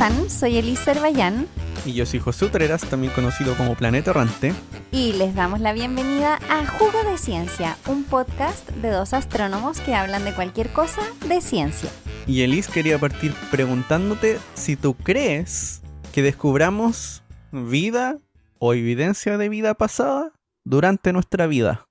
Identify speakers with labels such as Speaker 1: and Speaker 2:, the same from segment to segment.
Speaker 1: están? Soy Elise Cervallán.
Speaker 2: Y yo soy José Utreras, también conocido como Planeta Errante.
Speaker 1: Y les damos la bienvenida a Jugo de Ciencia, un podcast de dos astrónomos que hablan de cualquier cosa de ciencia.
Speaker 2: Y Elise, quería partir preguntándote si tú crees que descubramos vida o evidencia de vida pasada durante nuestra vida.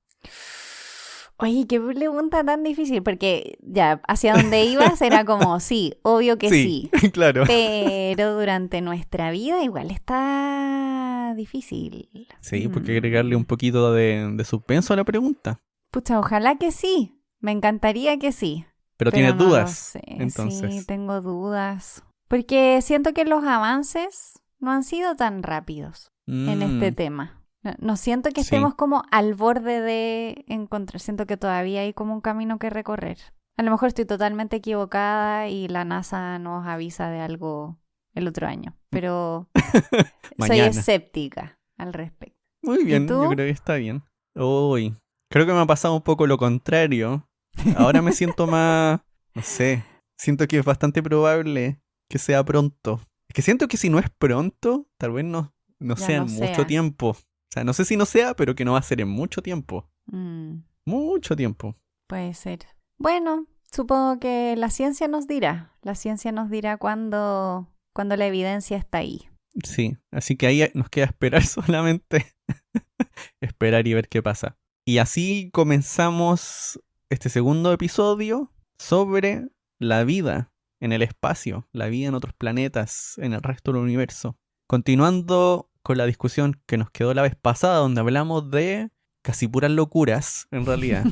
Speaker 1: Oye, qué pregunta tan difícil, porque ya hacia donde ibas era como, sí, obvio que sí.
Speaker 2: Claro.
Speaker 1: Pero durante nuestra vida igual está difícil.
Speaker 2: Sí, porque hay que agregarle un poquito de suspenso a la pregunta.
Speaker 1: Pucha, ojalá que sí. Me encantaría que sí.
Speaker 2: Pero tienes
Speaker 1: no
Speaker 2: dudas,
Speaker 1: lo sé.
Speaker 2: entonces.
Speaker 1: Sí, tengo dudas. Porque siento que los avances no han sido tan rápidos en este tema. No siento que estemos como al borde de encontrar. Siento que todavía hay como un camino que recorrer. A lo mejor estoy totalmente equivocada y la NASA nos avisa de algo el otro año. Pero soy escéptica al respecto.
Speaker 2: Muy bien,
Speaker 1: ¿Y tú?
Speaker 2: yo creo que está bien. Uy, creo que me ha pasado un poco lo contrario. Ahora me siento más, no sé, siento que es bastante probable que sea pronto. Es que siento que si no es pronto, tal vez no sea en mucho tiempo. O sea, no sé si no sea, pero que no va a ser en mucho tiempo. Mucho tiempo.
Speaker 1: Puede ser. Bueno, supongo que la ciencia nos dirá. La ciencia nos dirá cuando la evidencia está ahí.
Speaker 2: Sí, así que ahí nos queda esperar solamente. Esperar y ver qué pasa. Y así comenzamos este segundo episodio sobre la vida en el espacio, la vida en otros planetas, en el resto del universo. Continuando con la discusión que nos quedó la vez pasada, donde hablamos de casi puras locuras, en realidad.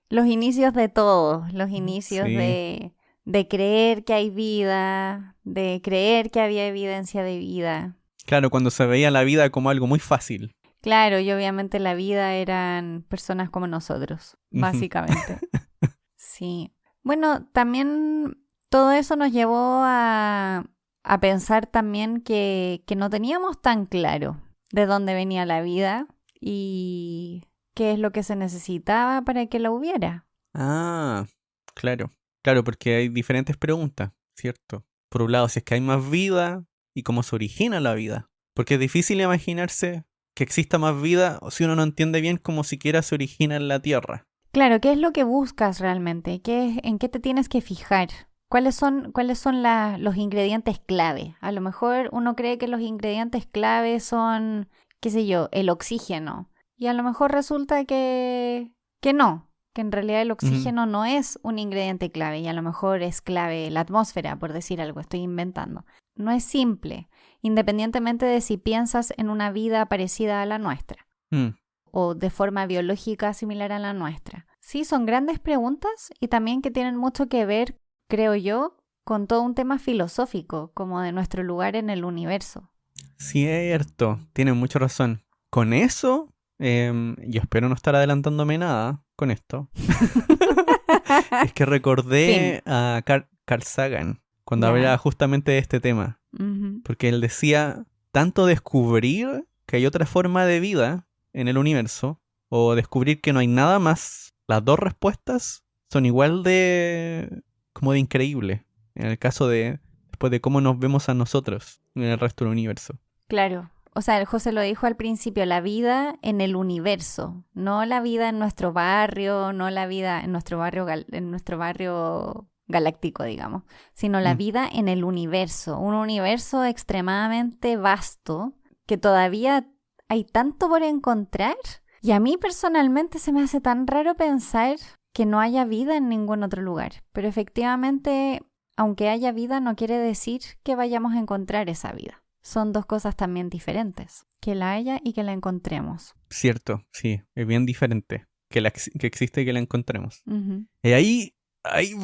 Speaker 1: Los inicios de todo, los inicios de creer que hay vida, de creer que había evidencia de vida.
Speaker 2: Claro, cuando se veía la vida como algo muy fácil.
Speaker 1: Claro, y obviamente la vida eran personas como nosotros, básicamente. Sí. Bueno, también todo eso nos llevó a pensar también que no teníamos tan claro de dónde venía la vida y qué es lo que se necesitaba para que la hubiera.
Speaker 2: Ah, claro. Claro, porque hay diferentes preguntas, ¿cierto? Por un lado, si es que hay más vida y cómo se origina la vida. Porque es difícil imaginarse que exista más vida si uno no entiende bien cómo siquiera se origina en la Tierra.
Speaker 1: Claro, ¿qué es lo que buscas realmente? ¿En qué te tienes que fijar? ¿Cuáles son los ingredientes clave? A lo mejor uno cree que los ingredientes clave son, qué sé yo, el oxígeno. Y a lo mejor resulta que no, que en realidad el oxígeno no es un ingrediente clave y a lo mejor es clave la atmósfera, por decir algo, estoy inventando. No es simple, independientemente de si piensas en una vida parecida a la nuestra o de forma biológica similar a la nuestra. Sí, son grandes preguntas y también que tienen mucho que ver, creo yo, con todo un tema filosófico, como de nuestro lugar en el universo.
Speaker 2: Cierto, tienes mucha razón. Con eso, yo espero no estar adelantándome nada con esto. Es que recordé a Carl Sagan cuando hablaba justamente de este tema. Porque él decía, tanto descubrir que hay otra forma de vida en el universo, o descubrir que no hay nada más, las dos respuestas son igual de increíble. En el caso después de cómo nos vemos a nosotros en el resto del universo.
Speaker 1: Claro. O sea, el José lo dijo al principio, la vida en el universo, no la vida en nuestro barrio, no la vida en nuestro barrio galáctico, digamos, sino la vida en el universo, un universo extremadamente vasto que todavía hay tanto por encontrar. Y a mí personalmente se me hace tan raro pensar que no haya vida en ningún otro lugar. Pero efectivamente, aunque haya vida, no quiere decir que vayamos a encontrar esa vida. Son dos cosas también diferentes. Que la haya y que la encontremos.
Speaker 2: Cierto, sí, es bien diferente. Que existe y que la encontremos. Y ahí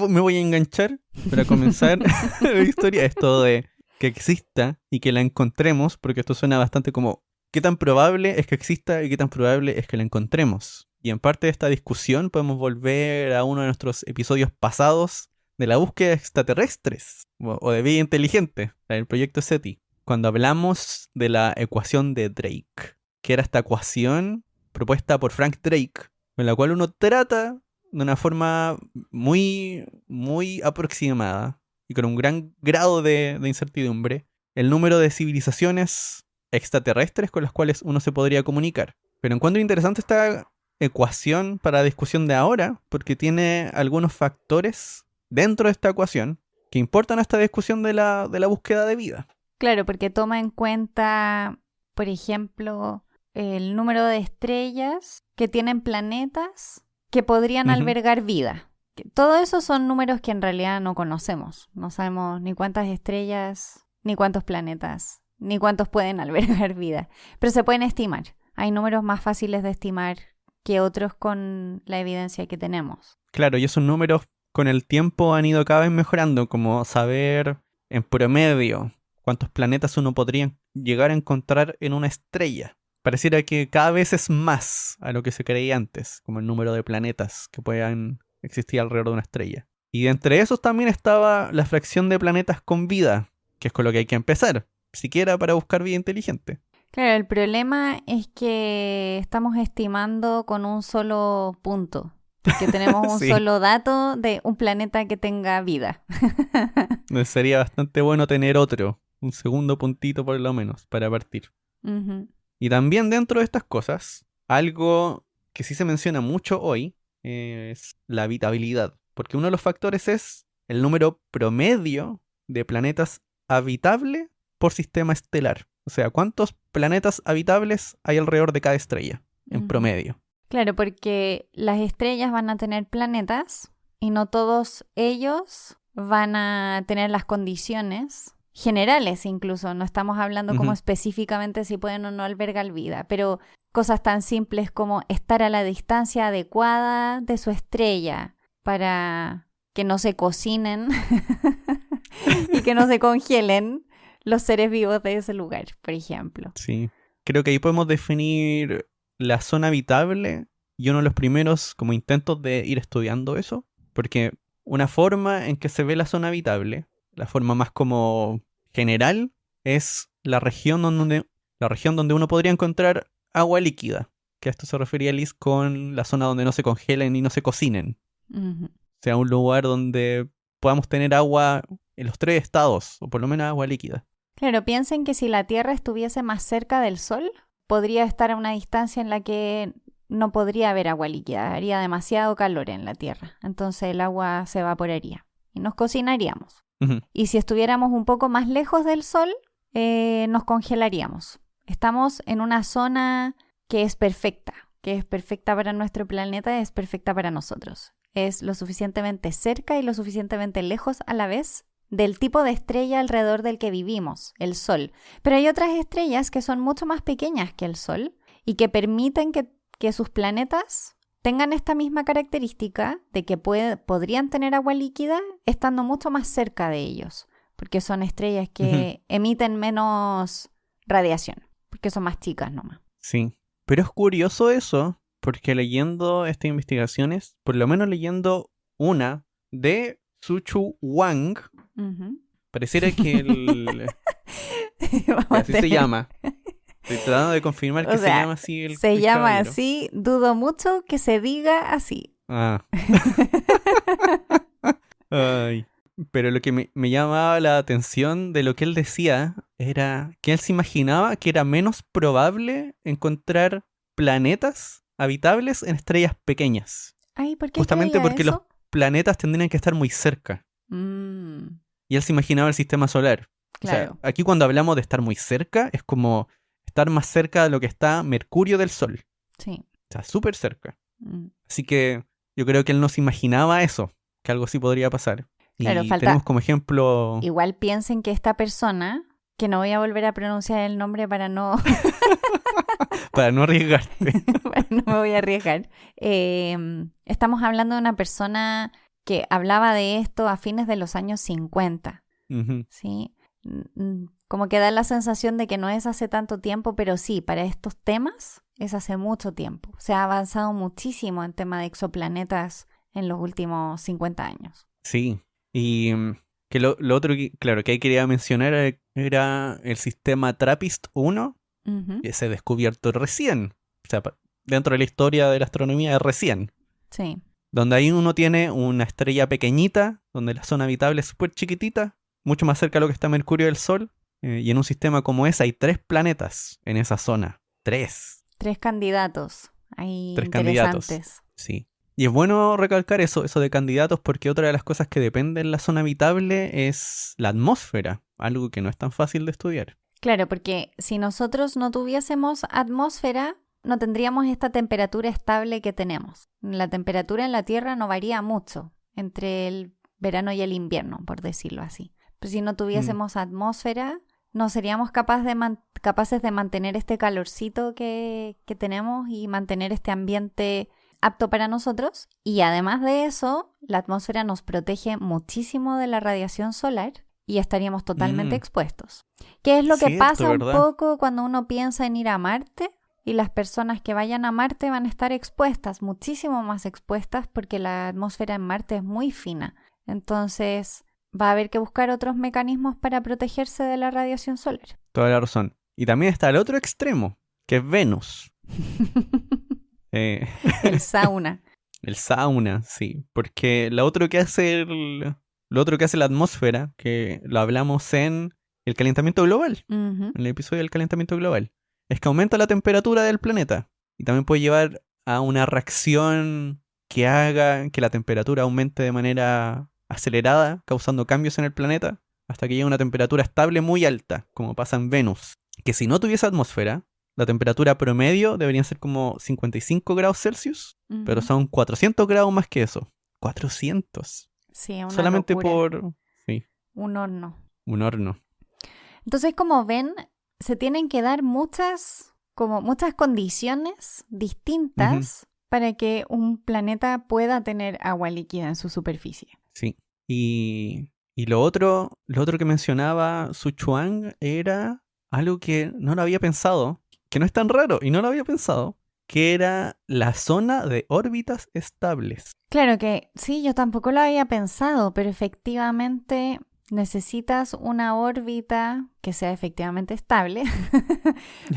Speaker 2: me voy a enganchar para comenzar la historia. Esto de que exista y que la encontremos, porque esto suena bastante como ¿qué tan probable es que exista y qué tan probable es que la encontremos? Y en parte de esta discusión podemos volver a uno de nuestros episodios pasados de la búsqueda de extraterrestres o de vida inteligente, el proyecto SETI, cuando hablamos de la ecuación de Drake, que era esta ecuación propuesta por Frank Drake, en la cual uno trata de una forma muy, muy aproximada y con un gran grado de incertidumbre el número de civilizaciones extraterrestres con las cuales uno se podría comunicar. Pero encuentro interesante esta ecuación para la discusión de ahora, porque tiene algunos factores dentro de esta ecuación que importan a esta discusión de la búsqueda de vida.
Speaker 1: Claro, porque toma en cuenta, por ejemplo, el número de estrellas que tienen planetas que podrían albergar vida. Todo eso son números que en realidad no conocemos. No sabemos ni cuántas estrellas, ni cuántos planetas, ni cuántos pueden albergar vida. Pero se pueden estimar. Hay números más fáciles de estimar que otros con la evidencia que tenemos.
Speaker 2: Claro, y esos números con el tiempo han ido cada vez mejorando, como saber en promedio cuántos planetas uno podría llegar a encontrar en una estrella. Pareciera que cada vez es más a lo que se creía antes, como el número de planetas que puedan existir alrededor de una estrella. Y entre esos también estaba la fracción de planetas con vida, que es con lo que hay que empezar, siquiera para buscar vida inteligente.
Speaker 1: Claro, el problema es que estamos estimando con un solo punto, porque tenemos un solo dato de un planeta que tenga vida.
Speaker 2: Sería bastante bueno tener otro, un segundo puntito por lo menos, para partir.
Speaker 1: Uh-huh.
Speaker 2: Y también dentro de estas cosas, algo que sí se menciona mucho hoy es la habitabilidad, porque uno de los factores es el número promedio de planetas habitables por sistema estelar. O sea, ¿cuántos planetas habitables hay alrededor de cada estrella en promedio?
Speaker 1: Claro, porque las estrellas van a tener planetas y no todos ellos van a tener las condiciones generales incluso. No estamos hablando como específicamente si pueden o no albergar vida, pero cosas tan simples como estar a la distancia adecuada de su estrella para que no se cocinen y que no se congelen los seres vivos de ese lugar, por ejemplo.
Speaker 2: Sí, creo que ahí podemos definir la zona habitable y uno de los primeros como intentos de ir estudiando eso, porque una forma en que se ve la zona habitable, la forma más como general, es la región donde uno podría encontrar agua líquida, que a esto se refería Liz con la zona donde no se congelen y no se cocinen.
Speaker 1: Uh-huh.
Speaker 2: O sea, un lugar donde podamos tener agua en los 3 estados, o por lo menos agua líquida.
Speaker 1: Claro, piensen que si la Tierra estuviese más cerca del Sol, podría estar a una distancia en la que no podría haber agua líquida, haría demasiado calor en la Tierra, entonces el agua se evaporaría y nos cocinaríamos.
Speaker 2: Uh-huh.
Speaker 1: Y si estuviéramos un poco más lejos del Sol, nos congelaríamos. Estamos en una zona que es perfecta para nuestro planeta, es perfecta para nosotros. Es lo suficientemente cerca y lo suficientemente lejos a la vez del tipo de estrella alrededor del que vivimos, el Sol. Pero hay otras estrellas que son mucho más pequeñas que el Sol y que permiten que sus planetas tengan esta misma característica de que podrían tener agua líquida estando mucho más cerca de ellos, porque son estrellas que emiten menos radiación, porque son más chicas nomás.
Speaker 2: Sí, pero es curioso eso, porque leyendo estas investigaciones, por lo menos leyendo una de Suchu Wang, pareciera que así se llama. Estoy tratando de confirmar que se llama así el
Speaker 1: llama
Speaker 2: caballero.
Speaker 1: así, dudo mucho que se diga así.
Speaker 2: Ah. Ay. Pero lo que me llamaba la atención de lo que él decía era que él se imaginaba que era menos probable encontrar planetas habitables en estrellas pequeñas.
Speaker 1: Ay, ¿por qué
Speaker 2: justamente porque
Speaker 1: eso?
Speaker 2: los planetas tendrían que estar muy cerca. Y él se imaginaba el sistema solar.
Speaker 1: Claro.
Speaker 2: O sea, aquí cuando hablamos de estar muy cerca, es como estar más cerca de lo que está Mercurio del Sol.
Speaker 1: Sí.
Speaker 2: O sea, súper cerca. Así que yo creo que él no se imaginaba eso, que algo así podría pasar.
Speaker 1: Claro,
Speaker 2: y tenemos como ejemplo...
Speaker 1: Igual piensen que esta persona, que no voy a volver a pronunciar el nombre para no...
Speaker 2: para no arriesgarte.
Speaker 1: No me voy a arriesgar. Estamos hablando de una persona que hablaba de esto a fines de los años 50. ¿Sí? Como que da la sensación de que no es hace tanto tiempo, pero sí, para estos temas es hace mucho tiempo. Se ha avanzado muchísimo en tema de exoplanetas en los últimos 50 años.
Speaker 2: Sí, y que lo otro que ahí quería mencionar era el sistema TRAPPIST-1, que se ha descubierto recién. O sea, dentro de la historia de la astronomía es recién.
Speaker 1: Sí.
Speaker 2: Donde ahí uno tiene una estrella pequeñita, donde la zona habitable es súper chiquitita, mucho más cerca de lo que está Mercurio del Sol. Y en un sistema como ese hay 3 planetas en esa zona. 3.
Speaker 1: 3 candidatos. Ahí
Speaker 2: 3
Speaker 1: interesantes.
Speaker 2: candidatos. Sí. Y es bueno recalcar eso de candidatos, porque otra de las cosas que depende en la zona habitable es la atmósfera, algo que no es tan fácil de estudiar.
Speaker 1: Claro, porque si nosotros no tuviésemos atmósfera, no tendríamos esta temperatura estable que tenemos. La temperatura en la Tierra no varía mucho entre el verano y el invierno, por decirlo así. Pero si no tuviésemos atmósfera, no seríamos capaces de mantener este calorcito que tenemos y mantener este ambiente apto para nosotros. Y además de eso, la atmósfera nos protege muchísimo de la radiación solar y estaríamos totalmente expuestos. ¿Qué es lo que pasa un poco cuando uno piensa en ir a Marte? Y las personas que vayan a Marte van a estar expuestas, muchísimo más expuestas, porque la atmósfera en Marte es muy fina. Entonces va a haber que buscar otros mecanismos para protegerse de la radiación solar.
Speaker 2: Toda la razón. Y también está el otro extremo, que es Venus.
Speaker 1: El sauna.
Speaker 2: El sauna, sí. Porque lo otro que hace la atmósfera, que lo hablamos en el calentamiento global, en el episodio del calentamiento global, es que aumenta la temperatura del planeta. Y también puede llevar a una reacción que haga que la temperatura aumente de manera acelerada, causando cambios en el planeta, hasta que llegue a una temperatura estable muy alta, como pasa en Venus. Que si no tuviese atmósfera, la temperatura promedio debería ser como 55 grados Celsius, pero son 400 grados más que eso. 400.
Speaker 1: Sí, una
Speaker 2: solamente
Speaker 1: locura.
Speaker 2: por... Sí.
Speaker 1: Un horno.
Speaker 2: Un horno.
Speaker 1: Entonces, como ven, se tienen que dar muchas condiciones distintas para que un planeta pueda tener agua líquida en su superficie.
Speaker 2: Sí. Y lo otro que mencionaba Su Chuang era algo que no lo había pensado, que no es tan raro y no lo había pensado, que era la zona de órbitas estables.
Speaker 1: Claro que sí, yo tampoco lo había pensado, pero efectivamente necesitas una órbita que sea efectivamente estable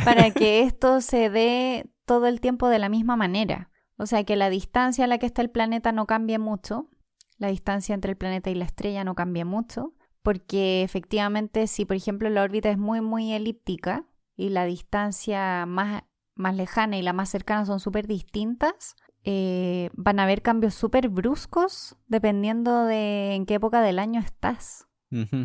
Speaker 1: para que esto se dé todo el tiempo de la misma manera. O sea, que la distancia a la que está el planeta no cambie mucho, la distancia entre el planeta y la estrella no cambie mucho, porque efectivamente si, por ejemplo, la órbita es muy, muy elíptica y la distancia más lejana y la más cercana son súper distintas, van a haber cambios súper bruscos dependiendo de en qué época del año estás.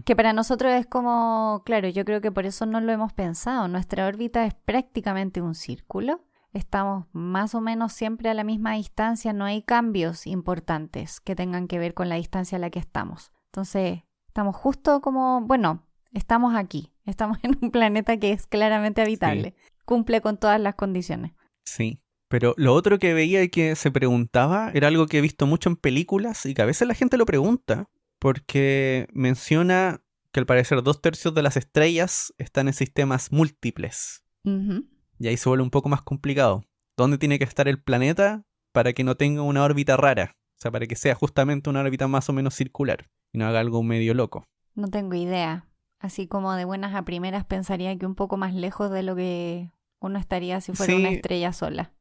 Speaker 1: Que para nosotros es como, claro, yo creo que por eso no lo hemos pensado. Nuestra órbita es prácticamente un círculo. Estamos más o menos siempre a la misma distancia. No hay cambios importantes que tengan que ver con la distancia a la que estamos. Entonces, estamos justo como, bueno, estamos aquí. Estamos en un planeta que es claramente habitable. Sí. Cumple con todas las condiciones.
Speaker 2: Sí. Pero lo otro que veía y que se preguntaba era algo que he visto mucho en películas y que a veces la gente lo pregunta. Porque menciona que al parecer 2/3 de las estrellas están en sistemas múltiples. Y ahí se vuelve un poco más complicado. ¿Dónde tiene que estar el planeta para que no tenga una órbita rara? O sea, para que sea justamente una órbita más o menos circular y no haga algo medio loco.
Speaker 1: No tengo idea. Así como de buenas a primeras pensaría que un poco más lejos de lo que uno estaría si fuera una estrella sola.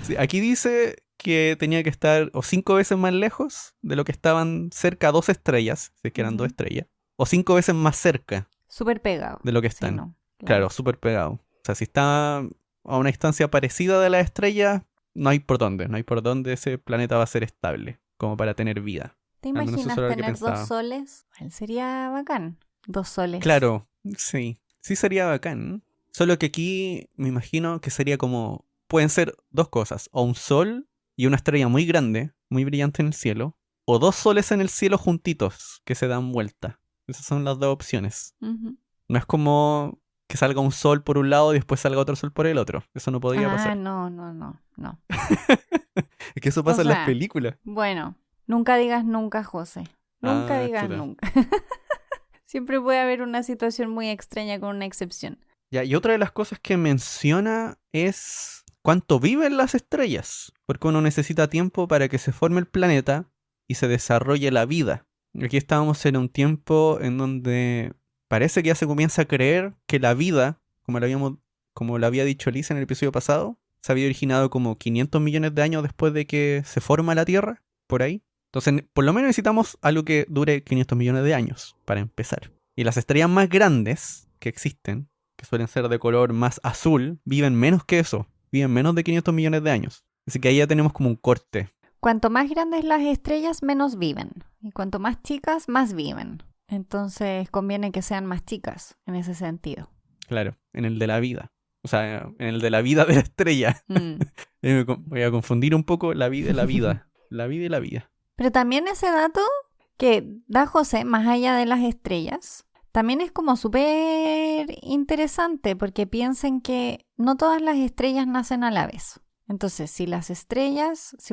Speaker 2: Sí, aquí dice que tenía que estar o 5 veces más lejos de lo que estaban cerca 2 estrellas, si es que eran 2 estrellas, o 5 veces más cerca.
Speaker 1: Súper pegado.
Speaker 2: De lo que están.
Speaker 1: Sí, no,
Speaker 2: claro, súper pegado. O sea, si está a una distancia parecida de la estrella, no hay por dónde ese planeta va a ser estable, como para tener vida.
Speaker 1: ¿Te imaginas tener 2 soles? Sería bacán. 2 soles.
Speaker 2: Claro, sí sería bacán. Solo que aquí me imagino que sería como, pueden ser 2 cosas, o un sol y una estrella muy grande, muy brillante en el cielo, o 2 soles en el cielo juntitos que se dan vuelta. Esas son las 2 opciones. No es como que salga un sol por un lado y después salga otro sol por el otro. Eso no podría pasar.
Speaker 1: No.
Speaker 2: Es que eso pasa en las películas.
Speaker 1: Bueno, nunca digas nunca, José. Nunca digas nunca. Siempre puede haber una situación muy extraña con una excepción.
Speaker 2: Ya, y otra de las cosas que menciona es cuánto viven las estrellas, porque uno necesita tiempo para que se forme el planeta y se desarrolle la vida. Aquí estábamos en un tiempo en donde parece que ya se comienza a creer que la vida, como lo había dicho Lisa en el episodio pasado, se había originado como 500 millones de años después de que se forma la Tierra, por ahí. Entonces, por lo menos necesitamos algo que dure 500 millones de años para empezar. Y las estrellas más grandes que existen, que suelen ser de color más azul, viven menos que eso. Viven menos de 500 millones de años. Así que ahí ya tenemos como un corte.
Speaker 1: Cuanto más grandes las estrellas, menos viven. Y cuanto más chicas, más viven. Entonces conviene que sean más chicas en ese sentido.
Speaker 2: Claro, en el de la vida. O sea, en el de la vida de la estrella. Voy a confundir un poco la vida y la vida. La vida y la vida.
Speaker 1: Pero también ese dato que da José, más allá de las estrellas, también es como súper interesante porque piensen que no todas las estrellas nacen a la vez. Entonces, si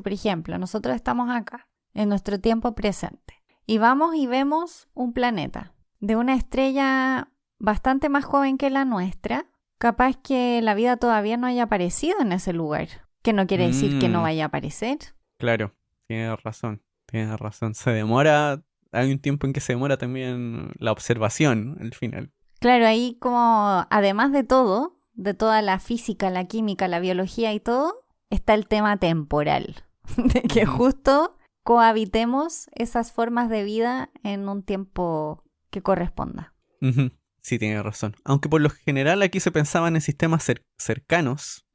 Speaker 1: por ejemplo, nosotros estamos acá, en nuestro tiempo presente, y vamos y vemos un planeta de una estrella bastante más joven que la nuestra, capaz que la vida todavía no haya aparecido en ese lugar, que no quiere decir que no vaya a aparecer.
Speaker 2: Claro, tienes razón. Se demora, hay un tiempo en que se demora también la observación al final.
Speaker 1: Claro, ahí como además de todo, de toda la física, la química, la biología y todo, está el tema temporal, de que justo cohabitemos esas formas de vida en un tiempo que corresponda.
Speaker 2: Sí, tienes razón. Aunque por lo general aquí se pensaban en sistemas cercanos,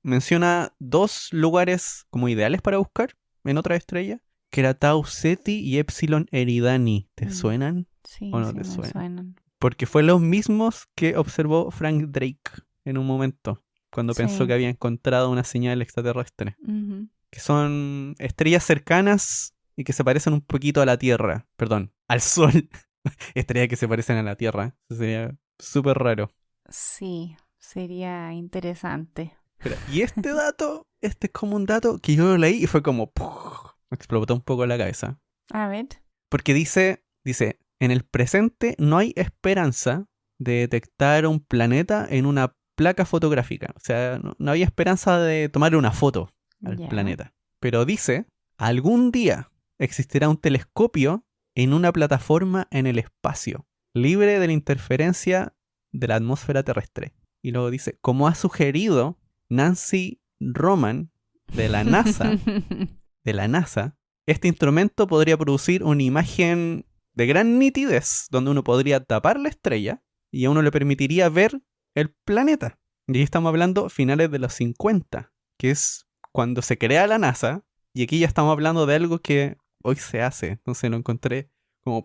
Speaker 2: menciona 2 lugares como ideales para buscar en otra estrella, que era Tau Ceti y Epsilon Eridani. ¿Te suenan?
Speaker 1: Sí,
Speaker 2: ¿O no
Speaker 1: sí
Speaker 2: te
Speaker 1: me suenan.
Speaker 2: Porque fue los mismos que observó Frank Drake en un momento, cuando pensó que había encontrado una señal extraterrestre. Que son estrellas cercanas y que se parecen un poquito a la Tierra. Perdón, al Sol. Estrellas que se parecen a la Tierra. Eso sería súper raro.
Speaker 1: Sí, sería interesante.
Speaker 2: Y este dato, es como un dato que yo lo leí y fue como... me explotó un poco la cabeza.
Speaker 1: A ver.
Speaker 2: Porque dice, en el presente no hay esperanza de detectar un planeta en una placa fotográfica. O sea, no había esperanza de tomarle una foto al planeta. Pero dice, algún día existirá un telescopio en una plataforma en el espacio, libre de la interferencia de la atmósfera terrestre. Y luego dice, como ha sugerido Nancy Roman de la NASA, este instrumento podría producir una imagen de gran nitidez, donde uno podría tapar la estrella y a uno le permitiría ver el planeta. Y ahí estamos hablando finales de los 50, que es cuando se crea la NASA, y aquí ya estamos hablando de algo que hoy se hace. Entonces lo encontré como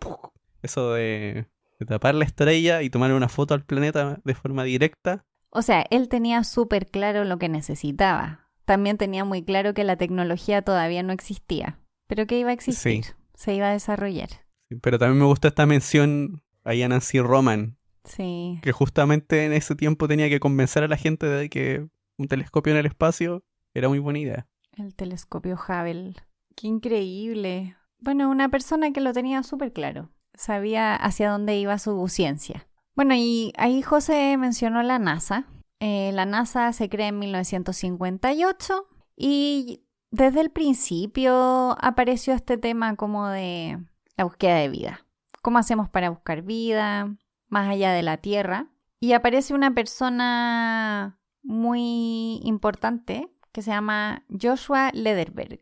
Speaker 2: eso de tapar la estrella y tomar una foto al planeta de forma directa.
Speaker 1: O sea, él tenía súper claro lo que necesitaba. También tenía muy claro que la tecnología todavía no existía, pero que iba a existir, se iba a desarrollar.
Speaker 2: Sí, pero también me gusta esta mención ahí a Nancy Roman, que justamente en ese tiempo tenía que convencer a la gente de que un telescopio en el espacio era muy buena idea.
Speaker 1: El telescopio Hubble. ¡Qué increíble! Bueno, una persona que lo tenía súper claro. Sabía hacia dónde iba su ciencia. Bueno, y ahí José mencionó la NASA. La NASA se crea en 1958 y desde el principio apareció este tema como de la búsqueda de vida. ¿Cómo hacemos para buscar vida más allá de la Tierra? Y aparece una persona muy importante que se llama Joshua Lederberg.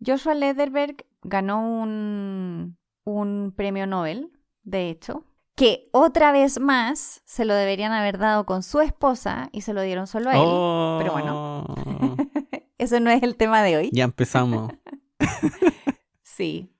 Speaker 1: Joshua Lederberg ganó un premio Nobel, de hecho, que otra vez más se lo deberían haber dado con su esposa y se lo dieron solo a él. Pero bueno, eso no es el tema de hoy.
Speaker 2: Ya empezamos.
Speaker 1: Sí.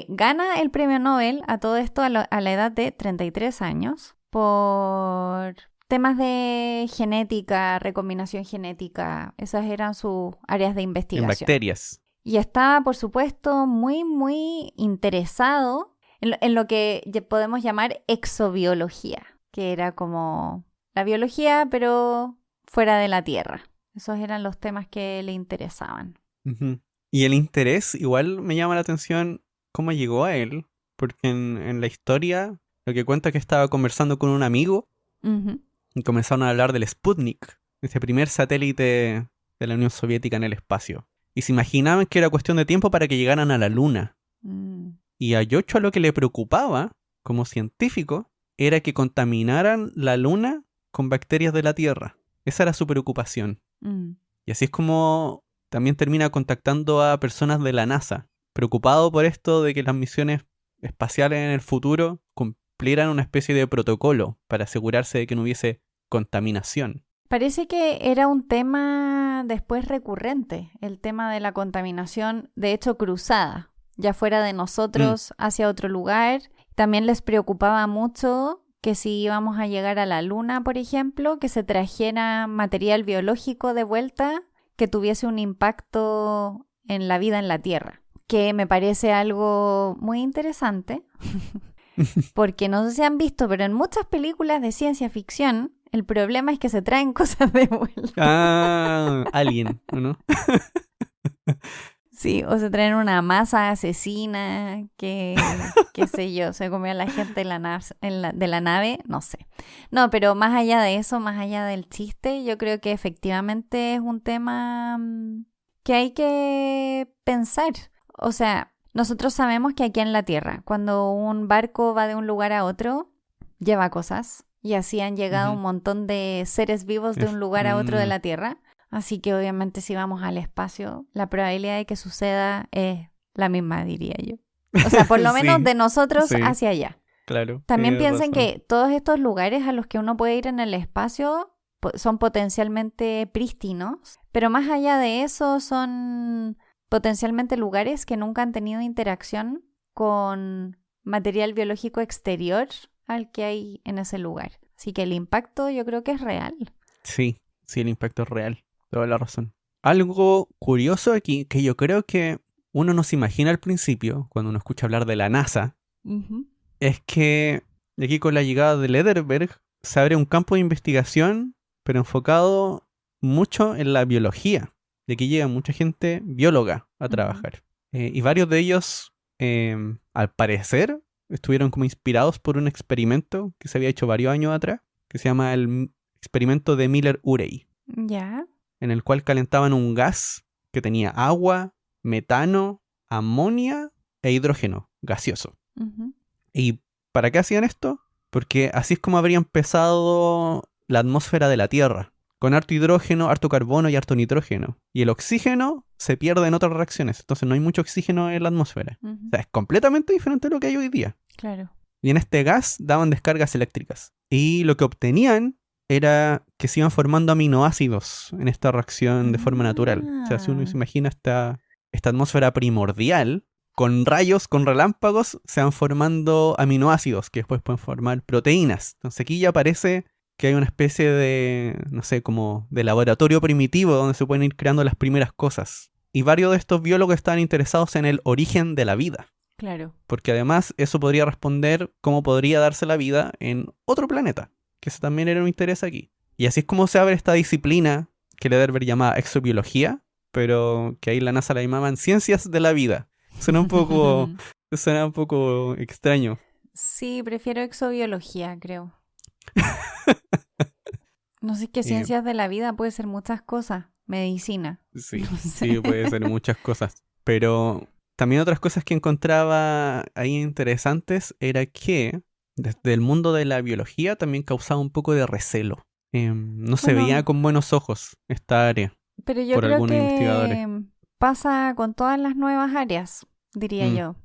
Speaker 1: Gana el premio Nobel a todo esto a la edad de 33 años por temas de genética, recombinación genética. Esas eran sus áreas de investigación.
Speaker 2: En bacterias.
Speaker 1: Y estaba, por supuesto, muy, muy interesado en lo que podemos llamar exobiología, que era como la biología, pero fuera de la Tierra. Esos eran los temas que le interesaban.
Speaker 2: Uh-huh. Y el interés, igual me llama la atención cómo llegó a él, porque en la historia lo que cuenta es que estaba conversando con un amigo y comenzaron a hablar del Sputnik, ese primer satélite de la Unión Soviética en el espacio. Y se imaginaban que era cuestión de tiempo para que llegaran a la Luna. Y a Joshua lo que le preocupaba, como científico, era que contaminaran la Luna con bacterias de la Tierra. Esa era su preocupación. Y así es como también termina contactando a personas de la NASA, preocupado por esto de que las misiones espaciales en el futuro cumplieran una especie de protocolo para asegurarse de que no hubiese contaminación.
Speaker 1: Parece que era un tema después recurrente, el tema de la contaminación, de hecho cruzada, ya fuera de nosotros hacia otro lugar. También les preocupaba mucho que si íbamos a llegar a la Luna, por ejemplo, que se trajera material biológico de vuelta que tuviese un impacto en la vida en la Tierra, que me parece algo muy interesante, porque no sé si han visto, pero en muchas películas de ciencia ficción, el problema es que se traen cosas de vuelta.
Speaker 2: Ah, Alien, ¿no?
Speaker 1: Sí, o se traen una masa asesina que, qué sé yo, se comió a la gente de la nave, no sé. No, pero más allá de eso, más allá del chiste, yo creo que efectivamente es un tema que hay que pensar. O sea, nosotros sabemos que aquí en la Tierra, cuando un barco va de un lugar a otro, lleva cosas. Y así han llegado un montón de seres vivos de un lugar a otro de la Tierra. Así que obviamente si vamos al espacio, la probabilidad de que suceda es la misma, diría yo. O sea, por lo menos de nosotros hacia allá.
Speaker 2: Claro.
Speaker 1: También piensen que todos estos lugares a los que uno puede ir en el espacio son potencialmente prístinos, pero más allá de eso son potencialmente lugares que nunca han tenido interacción con material biológico exterior al que hay en ese lugar. Así que el impacto yo creo que es real.
Speaker 2: Sí, el impacto es real. Toda la razón. Algo curioso aquí, que yo creo que uno no se imagina al principio, cuando uno escucha hablar de la NASA, es que aquí con la llegada de Lederberg se abre un campo de investigación, pero enfocado mucho en la biología. De aquí llega mucha gente bióloga a trabajar. Y varios de ellos, al parecer, estuvieron como inspirados por un experimento que se había hecho varios años atrás, que se llama el experimento de Miller-Urey.
Speaker 1: Ya.
Speaker 2: En el cual calentaban un gas que tenía agua, metano, amonia e hidrógeno gaseoso. ¿Y para qué hacían esto? Porque así es como habría empezado la atmósfera de la Tierra, con harto hidrógeno, harto carbono y harto nitrógeno. Y el oxígeno se pierde en otras reacciones, entonces no hay mucho oxígeno en la atmósfera. O sea, es completamente diferente a lo que hay hoy día.
Speaker 1: Claro.
Speaker 2: Y en este gas daban descargas eléctricas. Y lo que obtenían era que se iban formando aminoácidos en esta reacción de forma natural. O sea, si uno se imagina esta atmósfera primordial, con rayos, con relámpagos, se van formando aminoácidos que después pueden formar proteínas. Entonces aquí ya parece que hay una especie de, no sé, como de laboratorio primitivo donde se pueden ir creando las primeras cosas. Y varios de estos biólogos estaban interesados en el origen de la vida.
Speaker 1: Claro.
Speaker 2: Porque además eso podría responder cómo podría darse la vida en otro planeta. Que eso también era un interés aquí. Y así es como se abre esta disciplina que Lederberg llamaba exobiología, pero que ahí la NASA la llamaban ciencias de la vida. Suena un poco extraño.
Speaker 1: Sí, prefiero exobiología, creo. No sé qué ciencias de la vida puede ser muchas cosas. Medicina.
Speaker 2: Sí,
Speaker 1: no sé.
Speaker 2: Sí, puede ser muchas cosas. Pero también otras cosas que encontraba ahí interesantes era que desde el mundo de la biología también causaba un poco de recelo. No se veía con buenos ojos esta área.
Speaker 1: Pero yo
Speaker 2: por
Speaker 1: creo
Speaker 2: algunos investigadores.
Speaker 1: que pasa con todas las nuevas áreas, diría yo.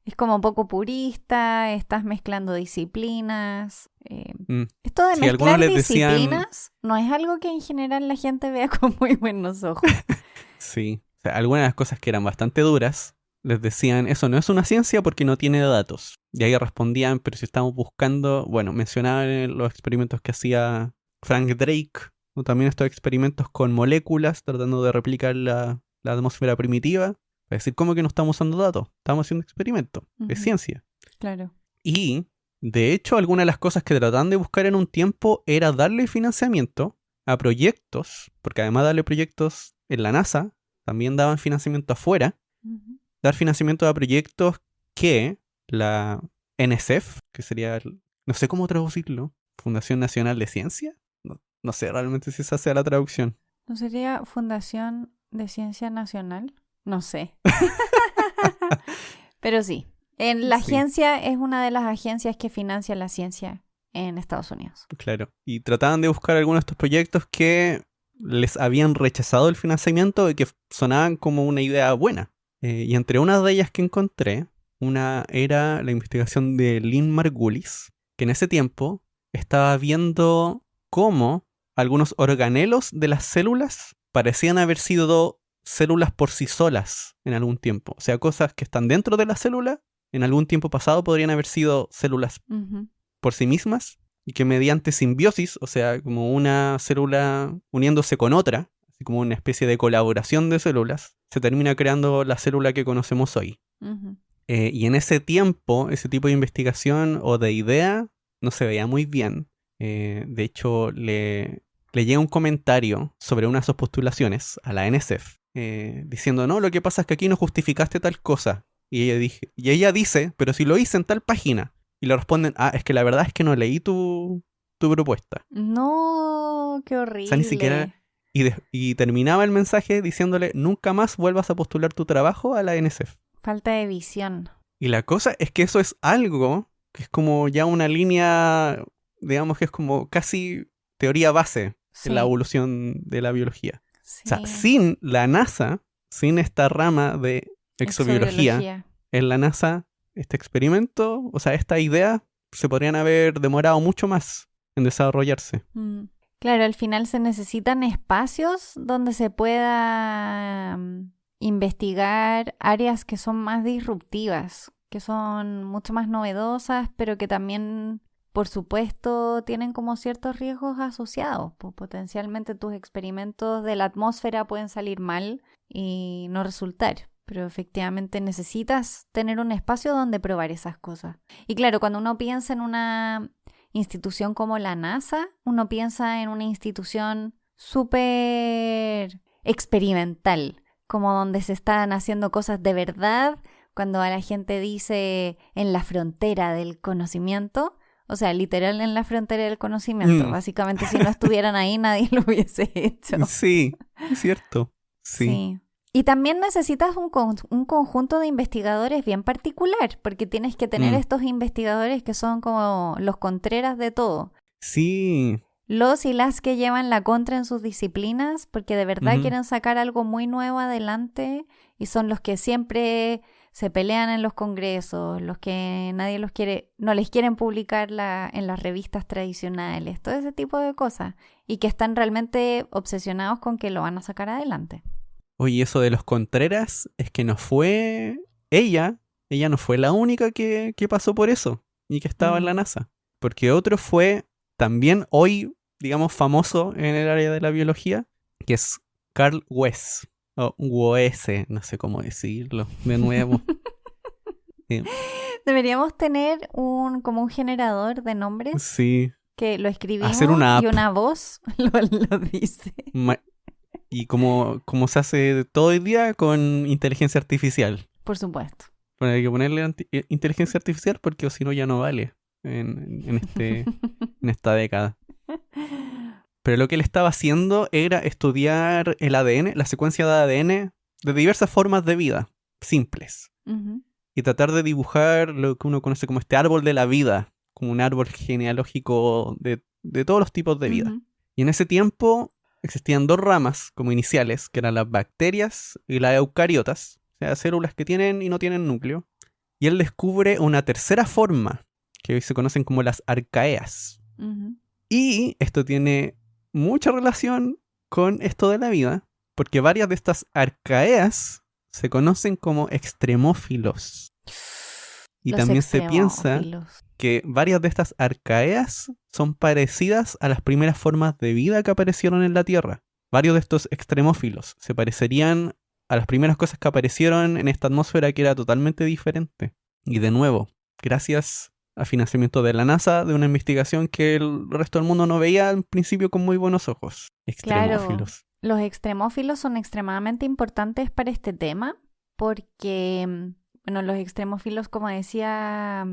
Speaker 1: Es como poco purista, estás mezclando disciplinas. Esto de mezclar disciplinas no es algo que en general la gente vea con muy buenos ojos.
Speaker 2: Sí, o sea, algunas de las cosas que eran bastante duras les decían, eso no es una ciencia porque no tiene datos. Y ahí respondían, pero si estamos buscando, bueno, mencionaban los experimentos que hacía Frank Drake, o también estos experimentos con moléculas tratando de replicar la atmósfera primitiva. Es decir, ¿cómo que no estamos usando datos? Estamos haciendo experimentos, es ciencia.
Speaker 1: Claro.
Speaker 2: Y, de hecho, algunas de las cosas que trataban de buscar en un tiempo era darle financiamiento a proyectos, porque además de darle proyectos en la NASA, también daban financiamiento afuera, dar financiamiento a proyectos que la NSF, que sería, no sé cómo traducirlo, Fundación Nacional de Ciencia, no sé realmente si esa sea la traducción.
Speaker 1: ¿No sería Fundación de Ciencia Nacional? No sé. Pero sí. La agencia es una de las agencias que financia la ciencia en Estados Unidos.
Speaker 2: Claro. Y trataban de buscar algunos de estos proyectos que les habían rechazado el financiamiento y que sonaban como una idea buena. Y entre unas de ellas que encontré, una era la investigación de Lynn Margulis, que en ese tiempo estaba viendo cómo algunos organelos de las células parecían haber sido células por sí solas en algún tiempo. O sea, cosas que están dentro de la célula, en algún tiempo pasado podrían haber sido células por sí mismas, y que mediante simbiosis, o sea, como una célula uniéndose con otra, así como una especie de colaboración de células, se termina creando la célula que conocemos hoy. Y en ese tiempo, ese tipo de investigación o de idea no se veía muy bien. De hecho, le llega un comentario sobre una de sus postulaciones a la NSF, diciendo, no, lo que pasa es que aquí no justificaste tal cosa. Y ella dice, pero si lo hice en tal página. Y le responden, es que la verdad es que no leí tu propuesta.
Speaker 1: No, qué horrible.
Speaker 2: O sea, ni siquiera... Y terminaba el mensaje diciéndole, nunca más vuelvas a postular tu trabajo a la NSF.
Speaker 1: Falta de visión.
Speaker 2: Y la cosa es que eso es algo que es como ya una línea, digamos que es como casi teoría base en la evolución de la biología. Sí. O sea, sin la NASA, sin esta rama de exobiología, en la NASA, este experimento, o sea, esta idea, se podrían haber demorado mucho más en desarrollarse.
Speaker 1: Claro, al final se necesitan espacios donde se pueda investigar áreas que son más disruptivas, que son mucho más novedosas, pero que también, por supuesto, tienen como ciertos riesgos asociados. Pues potencialmente tus experimentos de la atmósfera pueden salir mal y no resultar. Pero efectivamente necesitas tener un espacio donde probar esas cosas. Y claro, cuando uno piensa en una institución como la NASA, uno piensa en una institución súper experimental, como donde se están haciendo cosas de verdad, cuando a la gente dice en la frontera del conocimiento, o sea, literal en la frontera del conocimiento. Básicamente, si no estuvieran ahí, nadie lo hubiese hecho.
Speaker 2: Sí, es cierto. Sí.
Speaker 1: Y también necesitas un conjunto de investigadores bien particular, porque tienes que tener estos investigadores que son como los contreras de todo.
Speaker 2: Sí.
Speaker 1: Los y las que llevan la contra en sus disciplinas, porque de verdad quieren sacar algo muy nuevo adelante, y son los que siempre se pelean en los congresos, los que nadie los quiere, no les quieren publicar en las revistas tradicionales, todo ese tipo de cosas, y que están realmente obsesionados con que lo van a sacar adelante.
Speaker 2: Oye, eso de los Contreras es que no fue ella no fue la única que pasó por eso y que estaba en la NASA. Porque otro fue también hoy, digamos, famoso en el área de la biología, que es Carl Woese, o Woese, no sé cómo decirlo de nuevo.
Speaker 1: Deberíamos tener como un generador de nombres.
Speaker 2: Sí.
Speaker 1: Que lo escribimos
Speaker 2: hacer una app.
Speaker 1: Y una voz lo dice.
Speaker 2: Y como se hace todo el día con inteligencia artificial.
Speaker 1: Por supuesto.
Speaker 2: Bueno, hay que ponerle inteligencia artificial porque si no ya no vale en esta década. Pero lo que él estaba haciendo era estudiar el ADN, la secuencia de ADN de diversas formas de vida, simples. Y tratar de dibujar lo que uno conoce como este árbol de la vida, como un árbol genealógico de todos los tipos de vida. Y en ese tiempo existían dos ramas como iniciales, que eran las bacterias y las eucariotas, o sea, células que tienen y no tienen núcleo. Y él descubre una tercera forma, que hoy se conocen como las arcaeas. Y esto tiene mucha relación con esto de la vida, porque varias de estas arcaeas se conocen como extremófilos. Y también se piensa que varias de estas arcaeas son parecidas a las primeras formas de vida que aparecieron en la Tierra. Varios de estos extremófilos se parecerían a las primeras cosas que aparecieron en esta atmósfera que era totalmente diferente. Y de nuevo, gracias a financiamiento de la NASA, de una investigación que el resto del mundo no veía al principio con muy buenos ojos. Extremófilos.
Speaker 1: Claro, los extremófilos son extremadamente importantes para este tema porque... Bueno, los extremófilos, como decía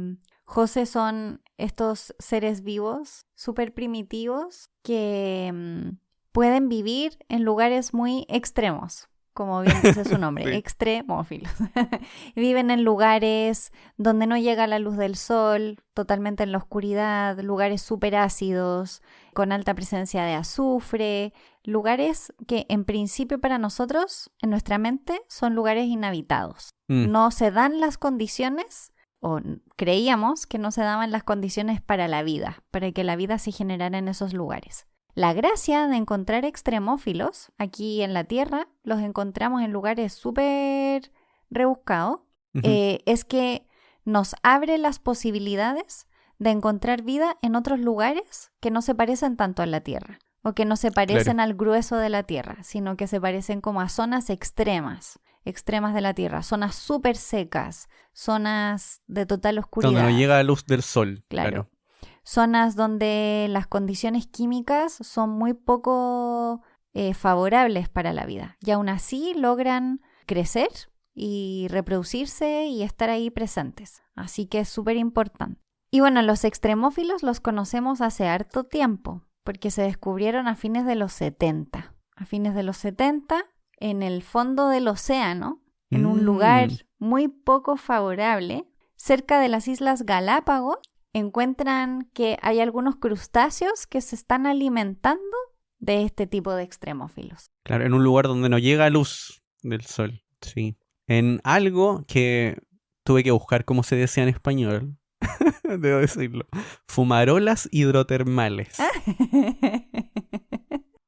Speaker 1: José, son estos seres vivos súper primitivos que pueden vivir en lugares muy extremos. como bien dice su nombre,
Speaker 2: Sí.
Speaker 1: extremófilos. Viven en lugares donde no llega la luz del sol, totalmente en la oscuridad, lugares súper ácidos, con alta presencia de azufre, lugares que en principio para nosotros, en nuestra mente, son lugares inhabitados. No se dan las condiciones, o creíamos que no se daban las condiciones para la vida, para que la vida se generara en esos lugares. La gracia de encontrar extremófilos aquí en la Tierra, los encontramos en lugares súper rebuscados, es que nos abre las posibilidades de encontrar vida en otros lugares que no se parecen tanto a la Tierra o que no se parecen al grueso de la Tierra, sino que se parecen como a zonas extremas de la Tierra, zonas súper secas, zonas de total oscuridad.
Speaker 2: Donde no llega la luz del sol.
Speaker 1: Claro. Zonas donde las condiciones químicas son muy poco favorables para la vida y aún así logran crecer y reproducirse y estar ahí presentes. Así que es súper importante. Y bueno, los extremófilos los conocemos hace harto tiempo porque se descubrieron a fines de los 70. A fines de los 70, en el fondo del océano, en un lugar muy poco favorable, cerca de las Islas Galápagos, encuentran que hay algunos crustáceos que se están alimentando de este tipo de extremófilos.
Speaker 2: Claro, en un lugar donde no llega luz del sol, sí. En algo que tuve que buscar cómo se decía en español, debo decirlo, fumarolas hidrotermales.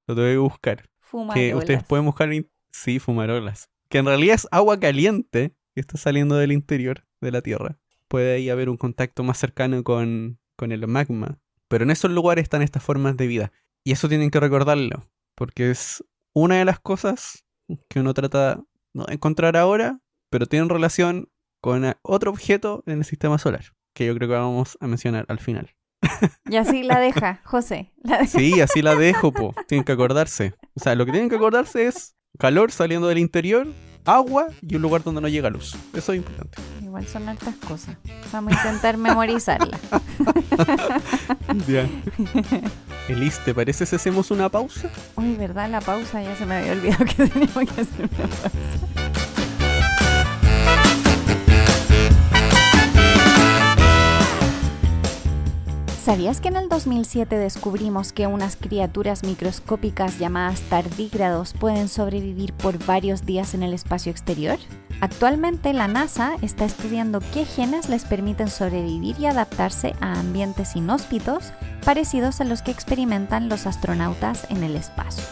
Speaker 2: Lo tuve que buscar.
Speaker 1: Fumarolas.
Speaker 2: Que ustedes pueden buscar, sí, fumarolas. Que en realidad es agua caliente que está saliendo del interior de la Tierra. Puede ahí haber un contacto más cercano con el magma. Pero en esos lugares están estas formas de vida. Y eso tienen que recordarlo. Porque es una de las cosas que uno trata no de encontrar ahora, pero tienen relación con otro objeto en el sistema solar. Que yo creo que vamos a mencionar al final.
Speaker 1: Y así la deja, José.
Speaker 2: Sí, así la dejo, po. Tienen que acordarse. O sea, lo que tienen que acordarse es calor saliendo del interior, agua y un lugar donde no llega luz. Eso es importante.
Speaker 1: Igual son hartas cosas. Vamos a intentar memorizarla.
Speaker 2: Ya. Elis, ¿te parece si hacemos una pausa?
Speaker 1: Uy, ¿verdad? La pausa, ya se me había olvidado que teníamos que hacer una pausa. ¿Sabías que en el 2007 descubrimos que unas criaturas microscópicas llamadas tardígrados pueden sobrevivir por varios días en el espacio exterior? Actualmente la NASA está estudiando qué genes les permiten sobrevivir y adaptarse a ambientes inhóspitos parecidos a los que experimentan los astronautas en el espacio.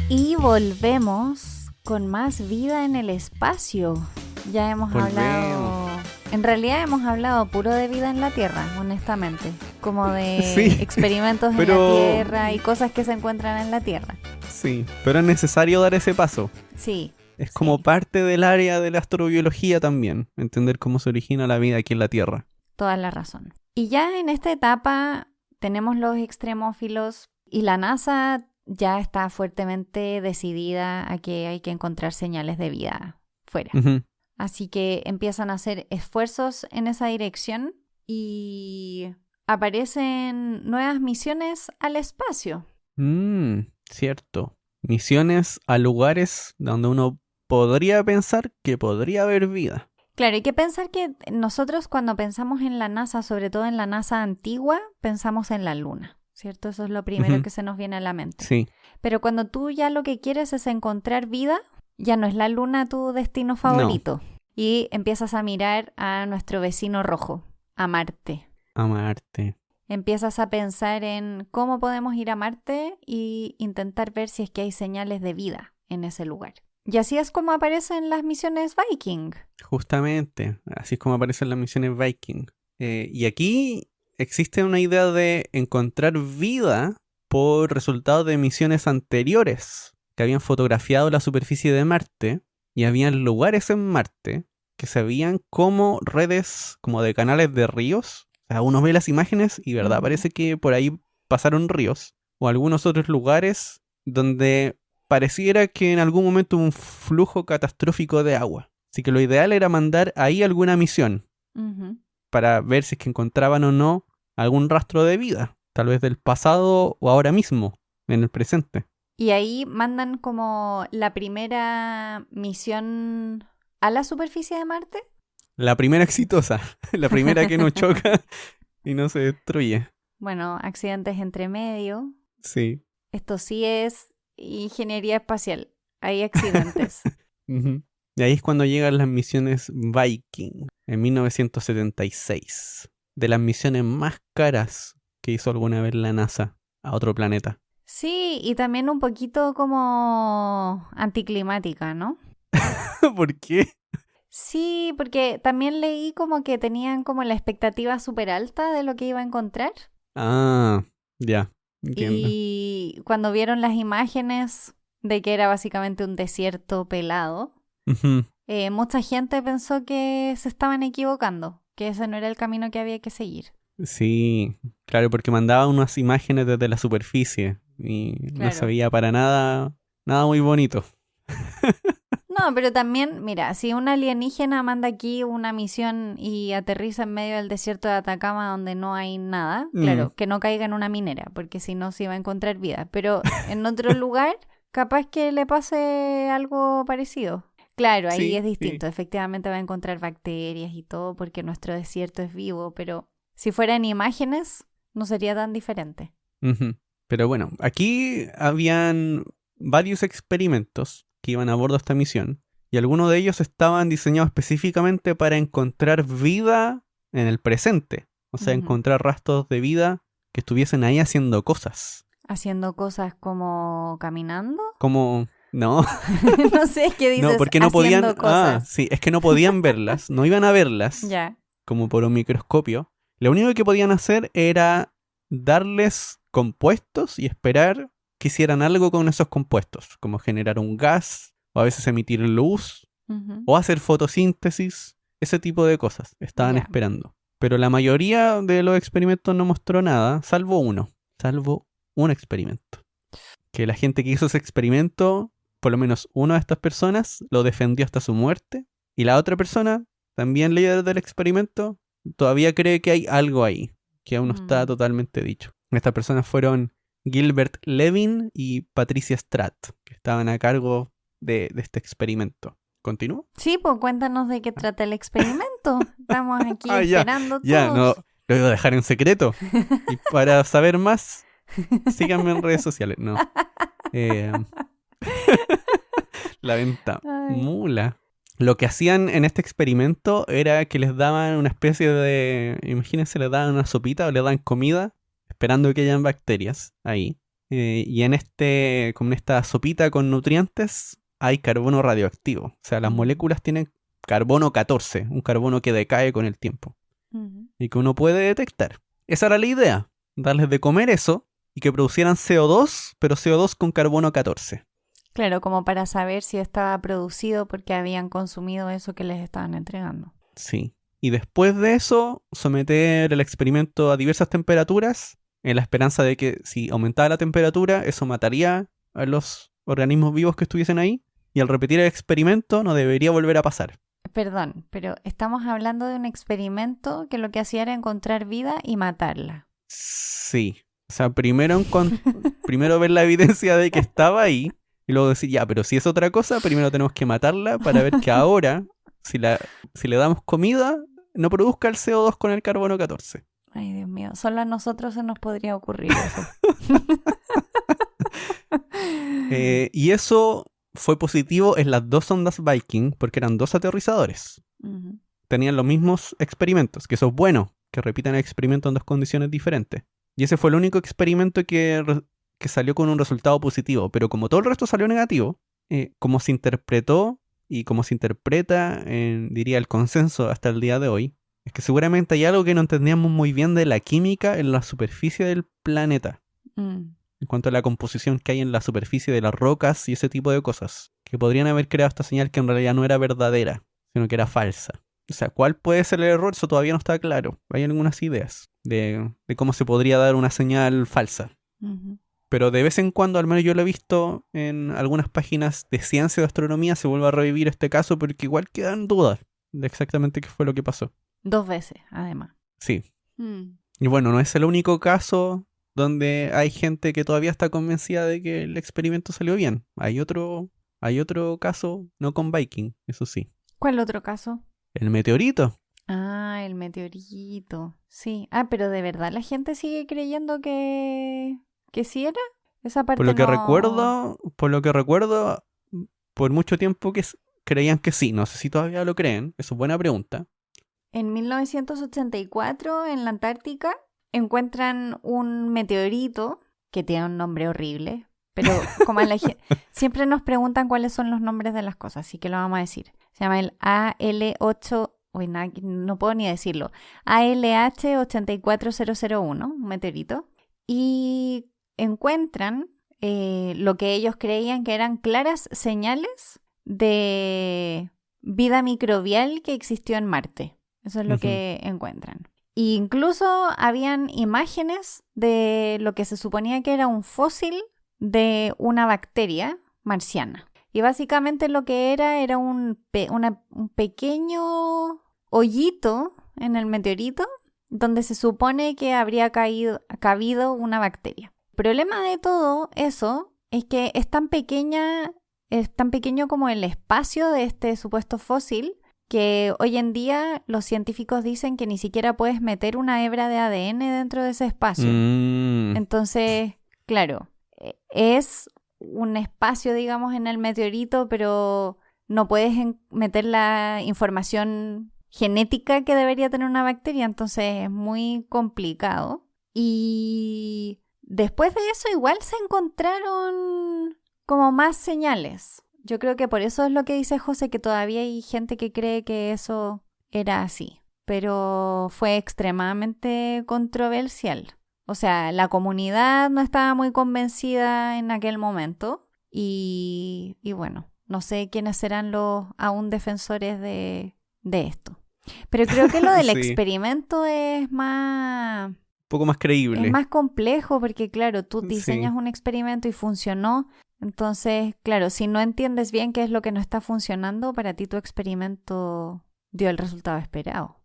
Speaker 1: Y volvemos con más vida en el espacio. Ya hemos hablado... En realidad hemos hablado puro de vida en la Tierra, honestamente. Como de experimentos en la Tierra y cosas que se encuentran en la Tierra.
Speaker 2: Sí, pero es necesario dar ese paso.
Speaker 1: Sí.
Speaker 2: Es como parte del área de la astrobiología también, entender cómo se origina la vida aquí en la Tierra.
Speaker 1: Toda la razón. Y ya en esta etapa tenemos los extremófilos y la NASA ya está fuertemente decidida a que hay que encontrar señales de vida fuera.
Speaker 2: Uh-huh.
Speaker 1: Así que empiezan a hacer esfuerzos en esa dirección y aparecen nuevas misiones al espacio.
Speaker 2: Cierto. Misiones a lugares donde uno podría pensar que podría haber vida.
Speaker 1: Claro, hay que pensar que nosotros cuando pensamos en la NASA, sobre todo en la NASA antigua, pensamos en la Luna, ¿cierto? Eso es lo primero que se nos viene a la mente.
Speaker 2: Sí.
Speaker 1: Pero cuando tú ya lo que quieres es encontrar vida, ya no es la Luna tu destino favorito. No. Y empiezas a mirar a nuestro vecino rojo, a Marte.
Speaker 2: A Marte.
Speaker 1: Empiezas a pensar en cómo podemos ir a Marte y intentar ver si es que hay señales de vida en ese lugar. Y así es como aparecen las misiones Viking.
Speaker 2: Justamente, así es como aparecen las misiones Viking. Y aquí existe una idea de encontrar vida por resultado de misiones anteriores que habían fotografiado la superficie de Marte y habían lugares en Marte que se veían como redes, como de canales de ríos. O sea, uno ve las imágenes y verdad, parece que por ahí pasaron ríos o algunos otros lugares donde pareciera que en algún momento hubo un flujo catastrófico de agua. Así que lo ideal era mandar ahí alguna misión para ver si es que encontraban o no algún rastro de vida. tal vez del pasado o ahora mismo, en el presente.
Speaker 1: Y ahí mandan como la primera misión a la superficie de Marte.
Speaker 2: La primera exitosa, la primera que no choca y no se destruye.
Speaker 1: Bueno, accidentes entre medio.
Speaker 2: Sí.
Speaker 1: Esto sí es ingeniería espacial. Hay accidentes.
Speaker 2: Uh-huh. Y ahí es cuando llegan las misiones Viking, en 1976. De las misiones más caras que hizo alguna vez la NASA a otro planeta.
Speaker 1: Sí, y también un poquito como anticlimática, ¿no?
Speaker 2: ¿Por qué?
Speaker 1: Sí, porque también leí como que tenían como la expectativa súper alta de lo que iba a encontrar.
Speaker 2: Ah, ya, entiendo.
Speaker 1: Y cuando vieron las imágenes de que era básicamente un desierto pelado,
Speaker 2: Uh-huh.
Speaker 1: mucha gente pensó que se estaban equivocando, que ese no era el camino que había que seguir.
Speaker 2: Sí, claro, porque mandaba unas imágenes desde la superficie y no se
Speaker 1: Claro.
Speaker 2: veía para nada muy bonito.
Speaker 1: No, pero también, mira, si un alienígena manda aquí una misión y aterriza en medio del desierto de Atacama donde no hay nada, claro, que no caiga en una minera, porque si no se iba a encontrar vida. Pero en otro lugar, capaz que le pase algo parecido. Claro, ahí
Speaker 2: Sí,
Speaker 1: es distinto.
Speaker 2: sí.
Speaker 1: Efectivamente va a encontrar bacterias y todo porque nuestro desierto es vivo, pero si fueran imágenes, no sería tan diferente.
Speaker 2: Ujú. Pero bueno, aquí habían varios experimentos que iban a bordo de esta misión y algunos de ellos estaban diseñados específicamente para encontrar vida en el presente. O sea,
Speaker 1: Ujú.
Speaker 2: encontrar rastros de vida que estuviesen ahí haciendo cosas.
Speaker 1: Haciendo cosas como caminando.
Speaker 2: Como... No,
Speaker 1: No sé qué dices,
Speaker 2: no, porque no podían...
Speaker 1: haciendo cosas.
Speaker 2: sí, es que no podían verlas, no iban a verlas
Speaker 1: Ya.
Speaker 2: como por un microscopio. Lo único que podían hacer era darles compuestos y esperar que hicieran algo con esos compuestos, como generar un gas, o a veces emitir luz,
Speaker 1: Ujú.
Speaker 2: o hacer fotosíntesis, ese tipo de cosas. Estaban
Speaker 1: Ya.
Speaker 2: esperando. Pero la mayoría de los experimentos no mostró nada, salvo un experimento. Que la gente que hizo ese experimento, por lo menos una de estas personas, lo defendió hasta su muerte, y la otra persona, también líder del experimento, todavía cree que hay algo ahí, que aún no está totalmente dicho. Estas personas fueron Gilbert Levin y Patricia Stratt, que estaban a cargo de este experimento. ¿Continúo?
Speaker 1: Sí, pues cuéntanos de qué trata el experimento. Estamos aquí
Speaker 2: ya,
Speaker 1: esperando
Speaker 2: no,
Speaker 1: todos.
Speaker 2: lo iba a dejar en secreto. Y para saber más, síganme en redes sociales. No. La venta
Speaker 1: Ay.
Speaker 2: mula. Lo que hacían en este experimento era que les daban una especie de... Imagínense, les daban una sopita o les dan comida esperando que hayan bacterias ahí. Y como en esta sopita con nutrientes hay carbono radioactivo. O sea, las moléculas tienen carbono 14, un carbono que decae con el tiempo y que uno puede detectar. Esa era la idea, darles de comer eso y que producieran CO2, pero CO2 con carbono 14.
Speaker 1: Claro, como para saber si estaba producido porque habían consumido eso que les estaban entregando.
Speaker 2: Sí. Y después de eso, someter el experimento a diversas temperaturas en la esperanza de que si aumentaba la temperatura, eso mataría a los organismos vivos que estuviesen ahí. Y al repetir el experimento no debería volver a pasar.
Speaker 1: Perdón, pero estamos hablando de un experimento que lo que hacía era encontrar vida y matarla.
Speaker 2: Sí. O sea, primero ver la evidencia de que estaba ahí y luego decir, ya, pero si es otra cosa, primero tenemos que matarla para ver que ahora, si le damos comida, no produzca el CO2 con el carbono 14.
Speaker 1: Ay, Dios mío, solo a nosotros se nos podría ocurrir eso.
Speaker 2: Y eso fue positivo en las dos sondas Viking porque eran dos aterrizadores.
Speaker 1: Ujú.
Speaker 2: Tenían los mismos experimentos, que eso es bueno, que repitan el experimento en dos condiciones diferentes. Y ese fue el único experimento que salió con un resultado positivo. Pero como todo el resto salió negativo, como se interpretó y como se interpreta, diría, el consenso hasta el día de hoy, es que seguramente hay algo que no entendíamos muy bien de la química en la superficie del planeta. En cuanto a la composición que hay en la superficie de las rocas y ese tipo de cosas, que podrían haber creado esta señal que en realidad no era verdadera, sino que era falsa. O sea, ¿cuál puede ser el error? Eso todavía no está claro. Hay algunas ideas de cómo se podría dar una señal falsa.
Speaker 1: Ujú.
Speaker 2: Pero de vez en cuando, al menos yo lo he visto en algunas páginas de ciencia o de astronomía, se vuelve a revivir este caso porque igual quedan dudas de exactamente qué fue lo que pasó.
Speaker 1: 2 veces, además.
Speaker 2: Sí. Y bueno, no es el único caso donde hay gente que todavía está convencida de que el experimento salió bien. Hay otro caso, no con Viking, eso sí.
Speaker 1: ¿Cuál otro caso?
Speaker 2: El meteorito.
Speaker 1: Ah, el meteorito. Sí. Ah, pero ¿de verdad la gente sigue creyendo que sí era? Esa parte
Speaker 2: Por lo que
Speaker 1: no...
Speaker 2: recuerdo, por mucho tiempo creían que sí. No sé si todavía lo creen. Eso es buena pregunta.
Speaker 1: En 1984, en la Antártica, encuentran un meteorito que tiene un nombre horrible, pero como siempre nos preguntan cuáles son los nombres de las cosas, así que lo vamos a decir. Se llama el AL8, no puedo ni decirlo, ALH84001, un meteorito, y encuentran lo que ellos creían que eran claras señales de vida microbial que existió en Marte. Eso es lo que encuentran. E incluso habían imágenes de lo que se suponía que era un fósil de una bacteria marciana. Y básicamente lo que era un pequeño hoyito en el meteorito donde se supone que habría cabido una bacteria. El problema de todo eso es que es tan pequeño como el espacio de este supuesto fósil que hoy en día los científicos dicen que ni siquiera puedes meter una hebra de ADN dentro de ese espacio. Entonces, claro, es un espacio, digamos, en el meteorito, pero no puedes meter la información genética que debería tener una bacteria, entonces es muy complicado. Y después de eso igual se encontraron como más señales. Yo creo que por eso es lo que dice José, que todavía hay gente que cree que eso era así. Pero fue extremadamente controversial. O sea, la comunidad no estaba muy convencida en aquel momento. Y bueno, no sé quiénes serán los aún defensores de esto. Pero creo que lo del experimento es más...
Speaker 2: un poco más creíble.
Speaker 1: Es más complejo porque, claro, tú diseñas un experimento y funcionó. Entonces, claro, si no entiendes bien qué es lo que no está funcionando, para ti tu experimento dio el resultado esperado.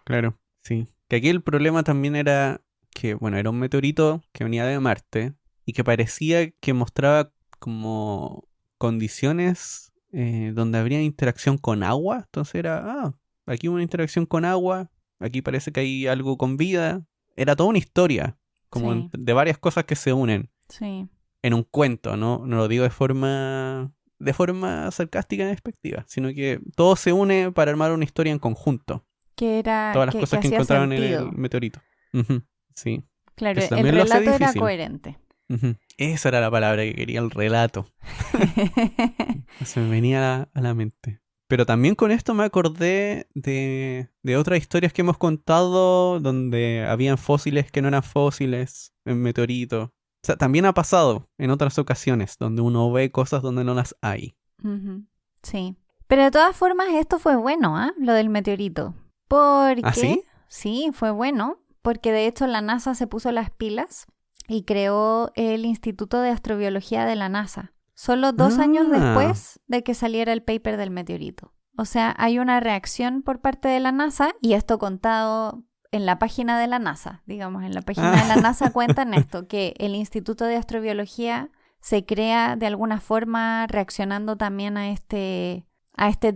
Speaker 2: Claro, sí. Que aquí el problema también era que, bueno, era un meteorito que venía de Marte y que parecía que mostraba como condiciones donde habría interacción con agua. Entonces era, aquí una interacción con agua, aquí parece que hay algo con vida. Era toda una historia, como de varias cosas que se unen.
Speaker 1: Sí.
Speaker 2: En un cuento, no lo digo de forma sarcástica y despectiva, sino que todo se une para armar una historia en conjunto.
Speaker 1: Que era
Speaker 2: todas las cosas que encontraron
Speaker 1: sentido.
Speaker 2: en el meteorito. Sí.
Speaker 1: Claro, el relato era coherente.
Speaker 2: Esa era la palabra que quería, el relato. Se me venía a la mente. Pero también con esto me acordé de otras historias que hemos contado donde habían fósiles que no eran fósiles en meteoritos. O sea, también ha pasado en otras ocasiones donde uno ve cosas donde no las hay.
Speaker 1: Sí. Pero de todas formas esto fue bueno, lo del meteorito. ¿Por qué?
Speaker 2: ¿Sí?
Speaker 1: Sí, fue bueno. Porque de hecho la NASA se puso las pilas y creó el Instituto de Astrobiología de la NASA. Solo 2 años después de que saliera el paper del meteorito. O sea, hay una reacción por parte de la NASA y esto contado en la página de la NASA, digamos, en la página de la NASA cuentan esto, que el Instituto de Astrobiología se crea de alguna forma reaccionando también a este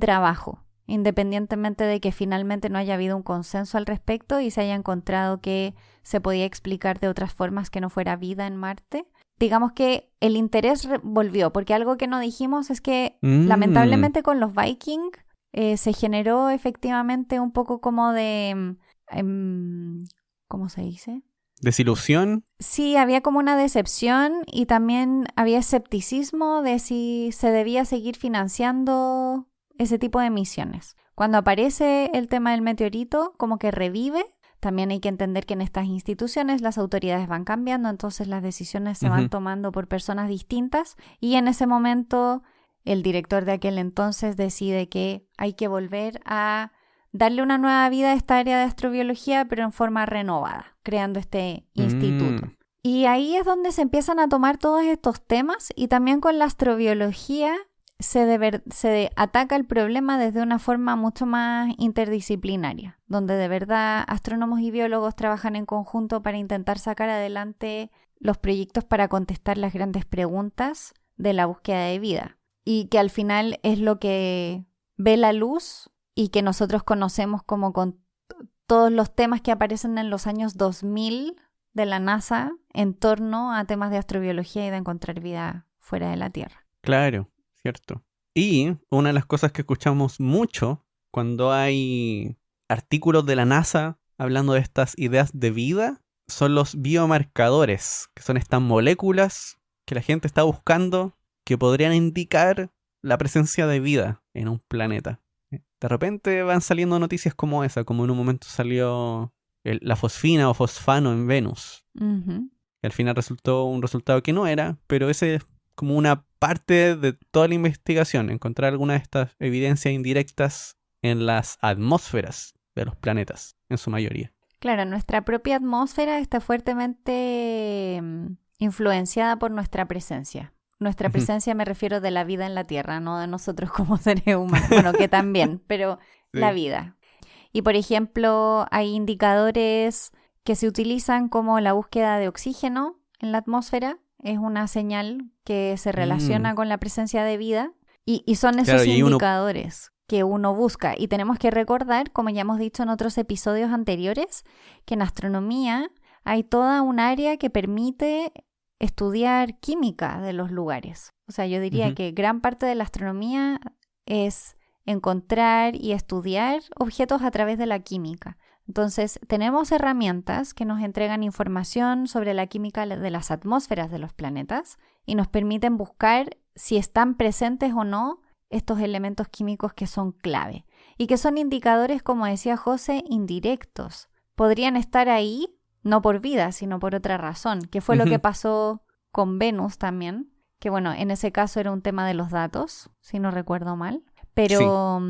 Speaker 1: trabajo, independientemente de que finalmente no haya habido un consenso al respecto y se haya encontrado que se podía explicar de otras formas que no fuera vida en Marte. Digamos que el interés volvió, porque algo que no dijimos es que lamentablemente con los Viking se generó efectivamente un poco como de... ¿cómo se dice?
Speaker 2: ¿Desilusión?
Speaker 1: Sí, había como una decepción y también había escepticismo de si se debía seguir financiando ese tipo de misiones. Cuando aparece el tema del meteorito, como que revive. También hay que entender que en estas instituciones las autoridades van cambiando, entonces las decisiones se van tomando por personas distintas y en ese momento el director de aquel entonces decide que hay que volver a darle una nueva vida a esta área de astrobiología, pero en forma renovada, creando este instituto. Y ahí es donde se empiezan a tomar todos estos temas y también con la astrobiología se ataca el problema desde una forma mucho más interdisciplinaria, donde de verdad astrónomos y biólogos trabajan en conjunto para intentar sacar adelante los proyectos para contestar las grandes preguntas de la búsqueda de vida, y que al final es lo que ve la luz y que nosotros conocemos como con todos los temas que aparecen en los años 2000 de la NASA en torno a temas de astrobiología y de encontrar vida fuera de la Tierra.
Speaker 2: Claro. Cierto. Y una de las cosas que escuchamos mucho cuando hay artículos de la NASA hablando de estas ideas de vida son los biomarcadores, que son estas moléculas que la gente está buscando que podrían indicar la presencia de vida en un planeta. De repente van saliendo noticias como esa, como en un momento salió la fosfina o fosfano en Venus.
Speaker 1: Uh-huh.
Speaker 2: Que al final resultó un resultado que no era, pero ese es como una parte de toda la investigación, encontrar algunas de estas evidencias indirectas en las atmósferas de los planetas, en su mayoría.
Speaker 1: Claro, nuestra propia atmósfera está fuertemente influenciada por nuestra presencia. Nuestra presencia me refiero de la vida en la Tierra, no de nosotros como seres humanos. Bueno, que también, pero sí. La vida. Y por ejemplo, hay indicadores que se utilizan como la búsqueda de oxígeno en la atmósfera. Es una señal que se relaciona con la presencia de vida y son esos indicadores que uno busca. Y tenemos que recordar, como ya hemos dicho en otros episodios anteriores, que en astronomía hay toda un área que permite estudiar química de los lugares. O sea, yo diría que gran parte de la astronomía es encontrar y estudiar objetos a través de la química. Entonces, tenemos herramientas que nos entregan información sobre la química de las atmósferas de los planetas y nos permiten buscar si están presentes o no estos elementos químicos que son clave y que son indicadores, como decía José, indirectos. Podrían estar ahí no por vida, sino por otra razón, que fue lo que pasó con Venus también, que bueno, en ese caso era un tema de los datos, si no recuerdo mal, pero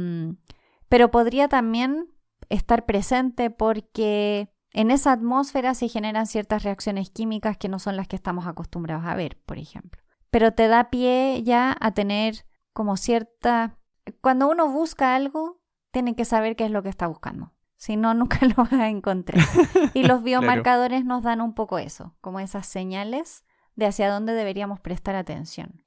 Speaker 1: podría también estar presente porque en esa atmósfera se generan ciertas reacciones químicas que no son las que estamos acostumbrados a ver, por ejemplo. Pero te da pie ya a tener como cierta... Cuando uno busca algo, tiene que saber qué es lo que está buscando. Si no, nunca lo vas a encontrar. Y los biomarcadores nos dan un poco eso, como esas señales de hacia dónde deberíamos prestar atención.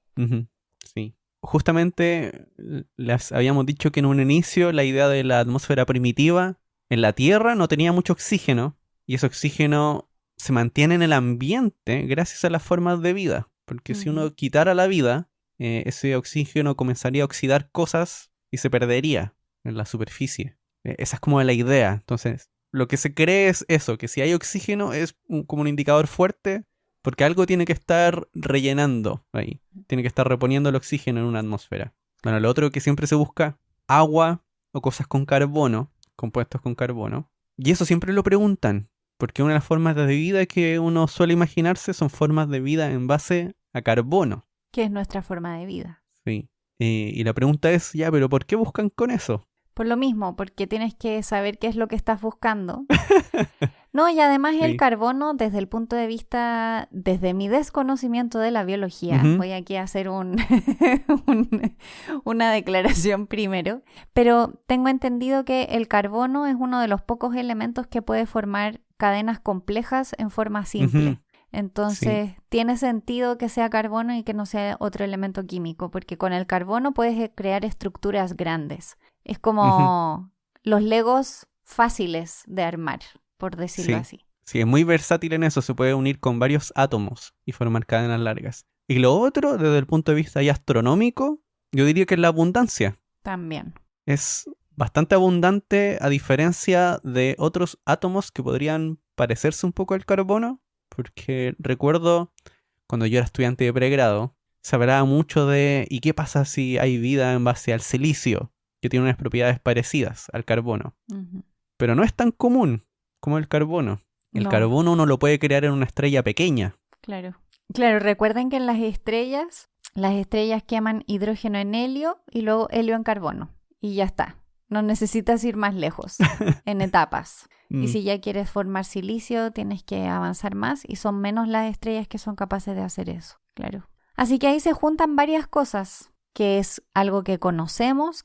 Speaker 2: Sí. Justamente les habíamos dicho que en un inicio la idea de la atmósfera primitiva en la Tierra no tenía mucho oxígeno y ese oxígeno se mantiene en el ambiente gracias a las formas de vida, porque si uno quitara la vida, ese oxígeno comenzaría a oxidar cosas y se perdería en la superficie. Esa es como la idea. Entonces, lo que se cree es eso, que si hay oxígeno es como un indicador fuerte porque algo tiene que estar rellenando ahí. Tiene que estar reponiendo el oxígeno en una atmósfera. Bueno, lo otro que siempre se busca, agua o cosas con carbono, compuestos con carbono. Y eso siempre lo preguntan, porque una de las formas de vida que uno suele imaginarse son formas de vida en base a carbono.
Speaker 1: ¿Qué es nuestra forma de vida?
Speaker 2: Sí. Y la pregunta es, ya, ¿pero por qué buscan con eso?
Speaker 1: Por lo mismo, porque tienes que saber qué es lo que estás buscando. No, y además el carbono, desde el punto de vista, desde mi desconocimiento de la biología, voy aquí a hacer una declaración primero, pero tengo entendido que el carbono es uno de los pocos elementos que puede formar cadenas complejas en forma simple. Entonces, tiene sentido que sea carbono y que no sea otro elemento químico, porque con el carbono puedes crear estructuras grandes. Es como los legos fáciles de armar, por decirlo así.
Speaker 2: Sí, es muy versátil en eso, se puede unir con varios átomos y formar cadenas largas. Y lo otro, desde el punto de vista ya astronómico, yo diría que es la abundancia.
Speaker 1: También.
Speaker 2: Es bastante abundante a diferencia de otros átomos que podrían parecerse un poco al carbono, porque recuerdo cuando yo era estudiante de pregrado, se hablaba mucho de ¿y qué pasa si hay vida en base al silicio? Que tiene unas propiedades parecidas al carbono. Pero no es tan común como el carbono. El carbono uno lo puede crear en una estrella pequeña.
Speaker 1: Claro, recuerden que en las estrellas queman hidrógeno en helio y luego helio en carbono. Y ya está. No necesitas ir más lejos en etapas. Y si ya quieres formar silicio, tienes que avanzar más y son menos las estrellas que son capaces de hacer eso. Claro. Así que ahí se juntan varias cosas. que es algo que conocemos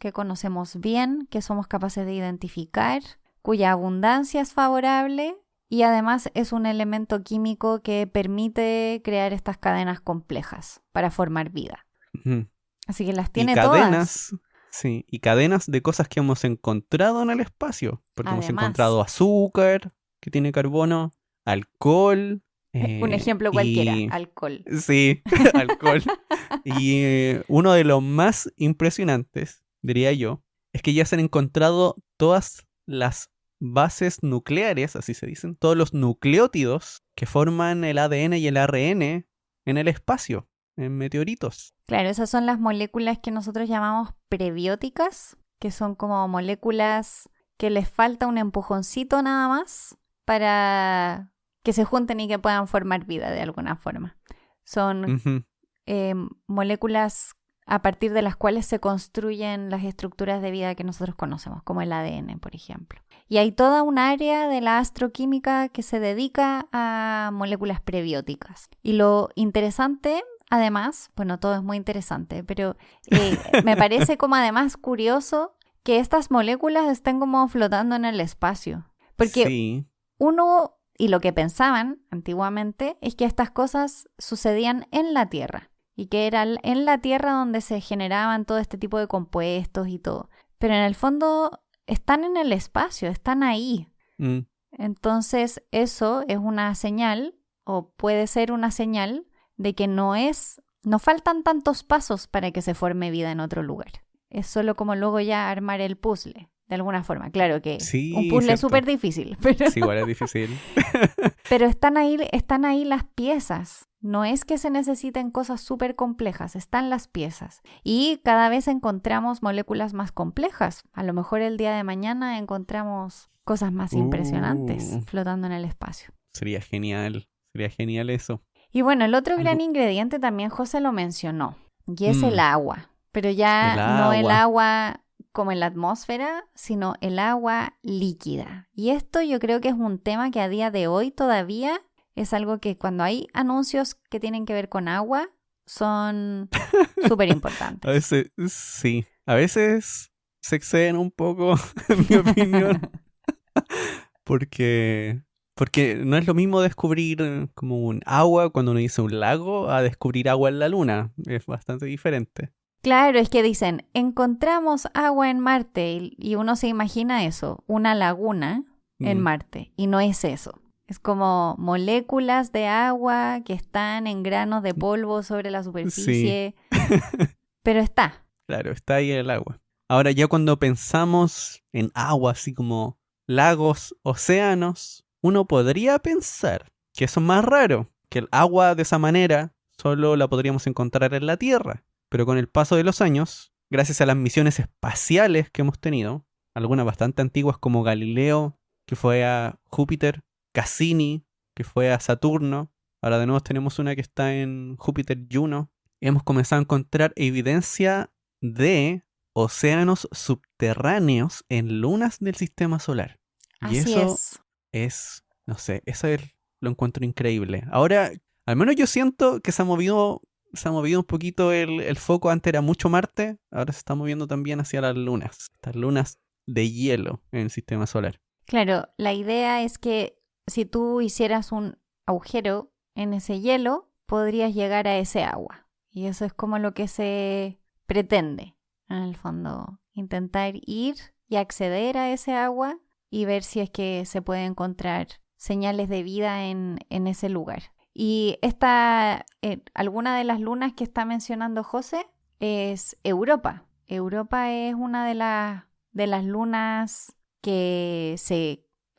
Speaker 1: bien, que somos capaces de identificar, cuya abundancia es favorable y además es un elemento químico que permite crear estas cadenas complejas para formar vida.
Speaker 2: Ujú.
Speaker 1: Así que las tiene
Speaker 2: y cadenas,
Speaker 1: todas.
Speaker 2: sí, y cadenas de cosas que hemos encontrado en el espacio. Porque hemos
Speaker 1: Además,
Speaker 2: encontrado azúcar, que tiene carbono, alcohol.
Speaker 1: un ejemplo cualquiera,
Speaker 2: Y
Speaker 1: alcohol.
Speaker 2: sí, alcohol. Y uno de los más impresionantes, diría yo, es que ya se han encontrado todas las bases nucleares, así se dicen, todos los nucleótidos que forman el ADN y el ARN en el espacio, en meteoritos.
Speaker 1: Claro, esas son las moléculas que nosotros llamamos prebióticas, que son como moléculas que les falta un empujoncito nada más para que se junten y que puedan formar vida de alguna forma. Son
Speaker 2: Ujú.
Speaker 1: moléculas a partir de las cuales se construyen las estructuras de vida que nosotros conocemos, como el ADN, por ejemplo. Y hay toda un área de la astroquímica que se dedica a moléculas prebióticas. Y lo interesante, además, bueno, todo es muy interesante, pero me parece como además curioso que estas moléculas estén como flotando en el espacio. Porque
Speaker 2: Sí.
Speaker 1: uno, y lo que pensaban antiguamente, es que estas cosas sucedían en la Tierra. Y que era en la Tierra donde se generaban todo este tipo de compuestos y todo. Pero en el fondo están en el espacio, están ahí.
Speaker 2: Mm.
Speaker 1: Entonces eso es una señal, o puede ser una señal, de que no faltan tantos pasos para que se forme vida en otro lugar. Es solo como luego ya armar el puzzle, de alguna forma. Claro que
Speaker 2: Sí,
Speaker 1: un puzzle
Speaker 2: cierto.
Speaker 1: súper difícil, pero,
Speaker 2: Sí, igual es difícil.
Speaker 1: pero están ahí las piezas. No es que se necesiten cosas súper complejas, están las piezas. Y cada vez encontramos moléculas más complejas. A lo mejor el día de mañana encontramos cosas más impresionantes flotando en el espacio.
Speaker 2: Sería genial eso.
Speaker 1: Y bueno, el otro gran
Speaker 2: Algo-
Speaker 1: ingrediente también José lo mencionó, y es el agua. Pero ya
Speaker 2: El
Speaker 1: no el
Speaker 2: agua.
Speaker 1: agua como en la atmósfera, sino el agua líquida. Y esto yo creo que es un tema que a día de hoy todavía es algo que cuando hay anuncios que tienen que ver con agua son súper
Speaker 2: A
Speaker 1: importantes.
Speaker 2: veces, sí. A veces se exceden un poco, en mi opinión. Porque no es lo mismo descubrir como un agua cuando uno dice un lago a descubrir agua en la luna. Es bastante diferente.
Speaker 1: Claro, es que dicen, encontramos agua en Marte y uno se imagina eso, una laguna en
Speaker 2: Mm.
Speaker 1: Marte, y no es eso. Es como moléculas de agua que están en granos de polvo sobre la superficie, pero está.
Speaker 2: Claro, está ahí el agua. Ahora ya cuando pensamos en agua, así como lagos, océanos, uno podría pensar que eso es más raro, que el agua de esa manera solo la podríamos encontrar en la Tierra. Pero con el paso de los años, gracias a las misiones espaciales que hemos tenido, algunas bastante antiguas como Galileo, que fue a Júpiter, Cassini, que fue a Saturno, ahora de nuevo tenemos una que está en Júpiter Juno, hemos comenzado a encontrar evidencia de océanos subterráneos en lunas del sistema solar. Y
Speaker 1: Así
Speaker 2: eso
Speaker 1: es.
Speaker 2: no sé, lo encuentro increíble. Ahora, al menos yo siento que se ha movido un poquito el foco. Antes era mucho Marte, ahora se está moviendo también hacia las lunas. Estas lunas de hielo en el sistema solar.
Speaker 1: Claro, la idea es que si tú hicieras un agujero en ese hielo, podrías llegar a ese agua. Y eso es como lo que se pretende, en el fondo, intentar ir y acceder a ese agua y ver si es que se puede encontrar señales de vida en ese lugar. Y alguna de las lunas que está mencionando José es Europa. Europa es una de las lunas que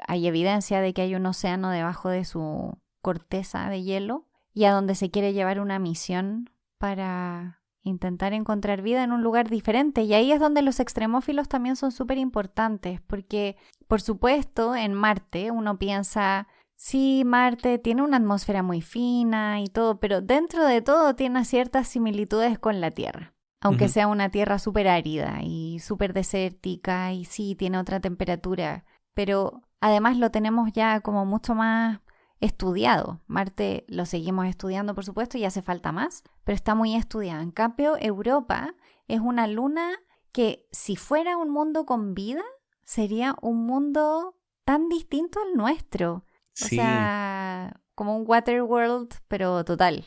Speaker 1: hay evidencia de que hay un océano debajo de su corteza de hielo y a donde se quiere llevar una misión para intentar encontrar vida en un lugar diferente. Y ahí es donde los extremófilos también son súper importantes, porque, por supuesto, en Marte uno piensa, sí, Marte tiene una atmósfera muy fina y todo, pero dentro de todo tiene ciertas similitudes con la Tierra. Aunque sea una tierra súper árida y súper desértica y sí, tiene otra temperatura, pero además lo tenemos ya como mucho más estudiado. Marte lo seguimos estudiando, por supuesto, y hace falta más, pero está muy estudiado. En cambio, Europa es una luna que, si fuera un mundo con vida, sería un mundo tan distinto al nuestro.
Speaker 2: Sí.
Speaker 1: O sea, como un Waterworld, pero total.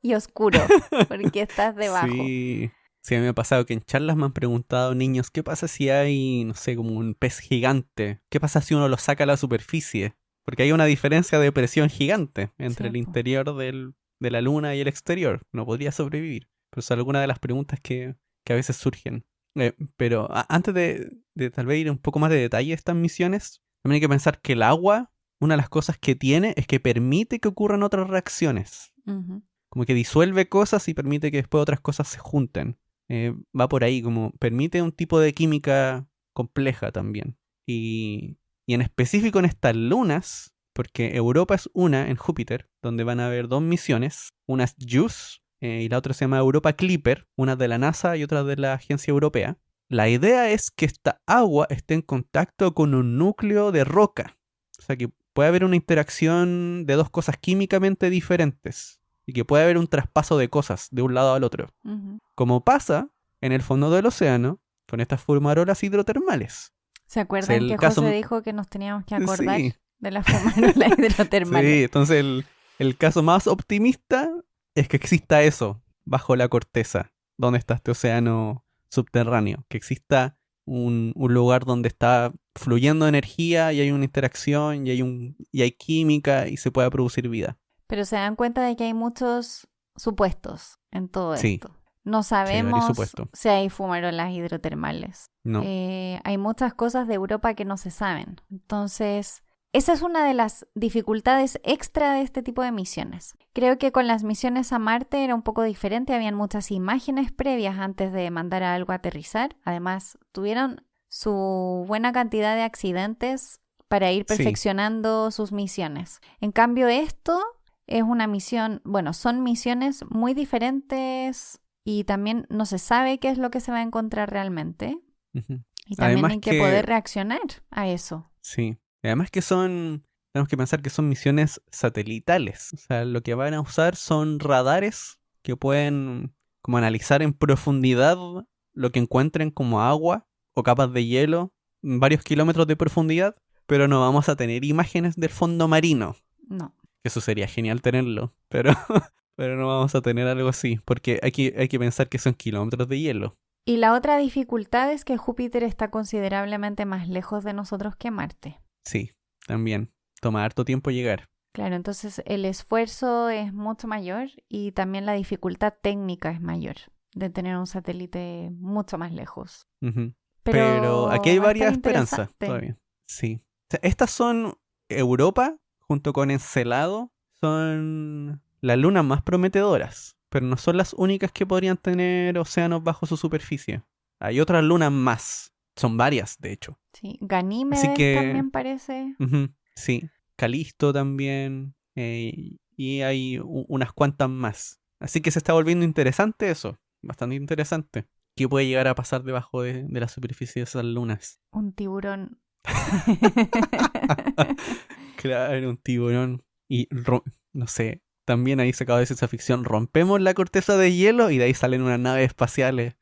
Speaker 1: Y oscuro, porque estás debajo.
Speaker 2: Sí. Sí, a mí me ha pasado que en charlas me han preguntado niños, ¿qué pasa si hay, no sé, como un pez gigante? ¿Qué pasa si uno lo saca a la superficie? Porque hay una diferencia de presión gigante entre el interior de la luna y el exterior. No podría sobrevivir. Pero son algunas de las preguntas que a veces surgen. Pero antes de tal vez ir un poco más de detalle de estas misiones, también hay que pensar que el agua, una de las cosas que tiene es que permite que ocurran otras reacciones.
Speaker 1: Uh-huh.
Speaker 2: Como que disuelve cosas y permite que después otras cosas se junten. Va por ahí, como permite un tipo de química compleja también. Y en específico en estas lunas, porque Europa es una en Júpiter, donde van a haber 2 misiones. Una es JUICE y la otra se llama Europa Clipper, una de la NASA y otra de la Agencia Europea. La idea es que esta agua esté en contacto con un núcleo de roca. O sea que puede haber una interacción de 2 cosas químicamente diferentes. Y que puede haber un traspaso de cosas de un lado al otro.
Speaker 1: Uh-huh.
Speaker 2: Como pasa en el fondo del océano con estas fumarolas hidrotermales.
Speaker 1: ¿Se acuerdan que José dijo que nos teníamos que acordar de las fumarolas hidrotermales?
Speaker 2: Sí, entonces el caso más optimista es que exista eso bajo la corteza, donde está este océano subterráneo. Que exista un lugar donde está fluyendo energía y hay una interacción y hay química y se pueda producir vida.
Speaker 1: Pero se dan cuenta de que hay muchos supuestos en todo esto. No sabemos si hay fumarolas hidrotermales.
Speaker 2: No.
Speaker 1: Hay muchas cosas de Europa que no se saben. Entonces, esa es una de las dificultades extra de este tipo de misiones. Creo que con las misiones a Marte era un poco diferente. Habían muchas imágenes previas antes de mandar a algo a aterrizar. Además, tuvieron su buena cantidad de accidentes para ir perfeccionando sus misiones. En cambio, esto es una misión, son misiones muy diferentes y también no se sabe qué es lo que se va a encontrar realmente.
Speaker 2: Uh-huh.
Speaker 1: Y también hay que poder reaccionar a eso.
Speaker 2: Sí, además que tenemos que pensar que son misiones satelitales. O sea, lo que van a usar son radares que pueden como analizar en profundidad lo que encuentren como agua o capas de hielo en varios kilómetros de profundidad, pero no vamos a tener imágenes del fondo marino.
Speaker 1: No.
Speaker 2: Eso sería genial tenerlo, pero no vamos a tener algo así, porque hay que pensar que son kilómetros de hielo.
Speaker 1: Y la otra dificultad es que Júpiter está considerablemente más lejos de nosotros que Marte.
Speaker 2: Sí, también. Toma harto tiempo llegar.
Speaker 1: Claro, entonces el esfuerzo es mucho mayor y también la dificultad técnica es mayor de tener un satélite mucho más lejos.
Speaker 2: Uh-huh. Pero aquí hay varias esperanzas todavía. Sí. O sea, estas son Europa, junto con Encelado, son las lunas más prometedoras, pero no son las únicas que podrían tener océanos bajo su superficie. Hay otras lunas más. Son varias, de hecho.
Speaker 1: Sí, Ganímedes también parece.
Speaker 2: Uh-huh, sí, Calisto también. Y hay unas cuantas más. Así que se está volviendo interesante eso. Bastante interesante. ¿Qué puede llegar a pasar debajo de la superficie de esas lunas?
Speaker 1: Un tiburón.
Speaker 2: Claro, un tiburón. Y no sé, también ahí sacado de ciencia ficción, rompemos la corteza de hielo y de ahí salen unas naves espaciales.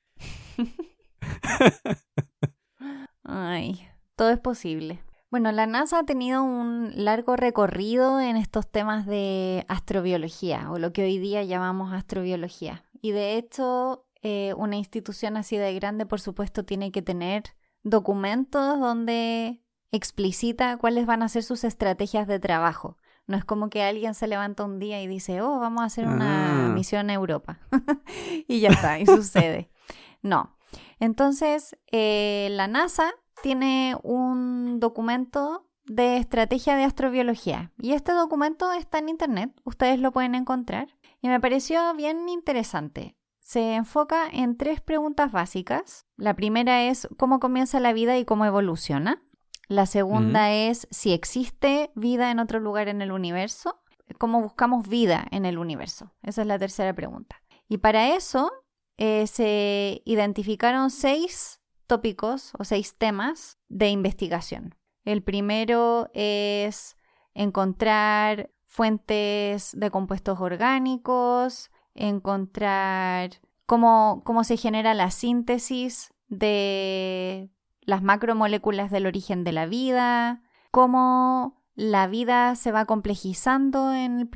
Speaker 1: Ay, todo es posible. Bueno, la NASA ha tenido un largo recorrido en estos temas de astrobiología, o lo que hoy día llamamos astrobiología. Y de hecho, una institución así de grande, por supuesto, tiene que tener documentos donde explicita cuáles van a ser sus estrategias de trabajo. No es como que alguien se levanta un día y dice, vamos a hacer una misión a Europa. Y ya está, y sucede. No. Entonces, la NASA tiene un documento de estrategia de astrobiología. Y este documento está en internet. Ustedes lo pueden encontrar. Y me pareció bien interesante. Se enfoca en 3 preguntas básicas. La primera es cómo comienza la vida y cómo evoluciona. La segunda es si existe vida en otro lugar en el universo. ¿Cómo buscamos vida en el universo? Esa es la tercera pregunta. Y para eso se identificaron 6 tópicos o 6 temas de investigación. El primero es encontrar fuentes de compuestos orgánicos, encontrar cómo se genera la síntesis de las macromoléculas del origen de la vida, cómo la vida se va complejizando en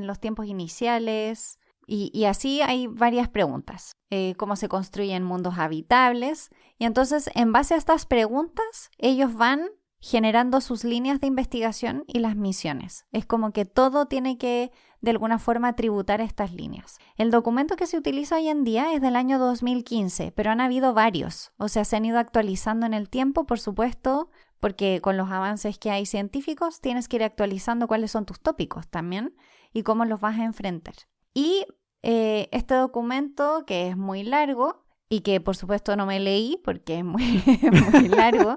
Speaker 1: los tiempos iniciales, y así hay varias preguntas. Cómo se construyen mundos habitables, y entonces en base a estas preguntas ellos van generando sus líneas de investigación y las misiones. Es como que todo tiene que de alguna forma tributar a estas líneas. El documento que se utiliza hoy en día es del año 2015, pero han habido varios, o sea, se han ido actualizando en el tiempo, por supuesto, porque con los avances que hay científicos tienes que ir actualizando cuáles son tus tópicos también y cómo los vas a enfrentar. Y este documento, que es muy largo y que por supuesto no me leí porque es muy, muy largo,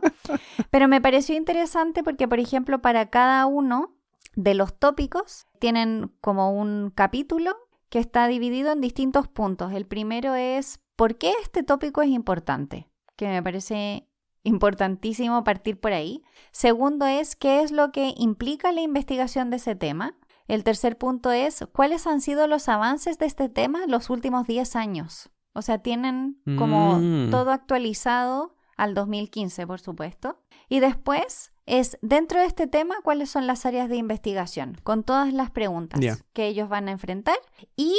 Speaker 1: pero me pareció interesante porque, por ejemplo, para cada uno de los tópicos tienen como un capítulo que está dividido en distintos puntos. El primero es ¿por qué este tópico es importante? Que me parece importantísimo partir por ahí. Segundo es ¿qué es lo que implica la investigación de ese tema? El tercer punto es ¿cuáles han sido los avances de este tema los últimos 10 años? O sea, tienen como todo actualizado al 2015, por supuesto. Y después es, dentro de este tema, cuáles son las áreas de investigación, con todas las preguntas que ellos van a enfrentar y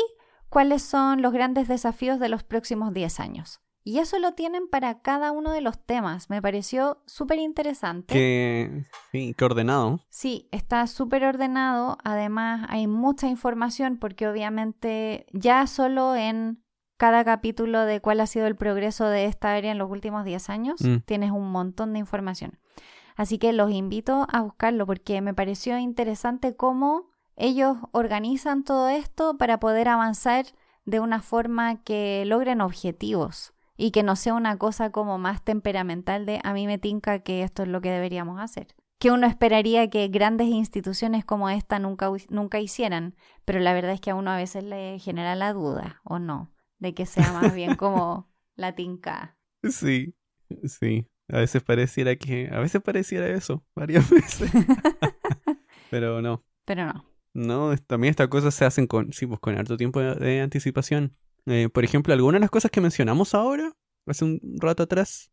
Speaker 1: cuáles son los grandes desafíos de los próximos 10 años. Y eso lo tienen para cada uno de los temas. Me pareció súper interesante.
Speaker 2: Qué ordenado.
Speaker 1: Sí, está súper ordenado. Además, hay mucha información porque obviamente ya solo en cada capítulo de cuál ha sido el progreso de esta área en los últimos 10 años, tienes un montón de información. Así que los invito a buscarlo porque me pareció interesante cómo ellos organizan todo esto para poder avanzar de una forma que logren objetivos y que no sea una cosa como más temperamental de a mí me tinca que esto es lo que deberíamos hacer. Que uno esperaría que grandes instituciones como esta nunca hicieran, pero la verdad es que a uno a veces le genera la duda, ¿o no? De que sea más bien como la tinca.
Speaker 2: Sí. A veces pareciera eso, varias veces. Pero no. No, también estas cosas se hacen con harto tiempo de anticipación. Por ejemplo, algunas de las cosas que mencionamos ahora, hace un rato atrás,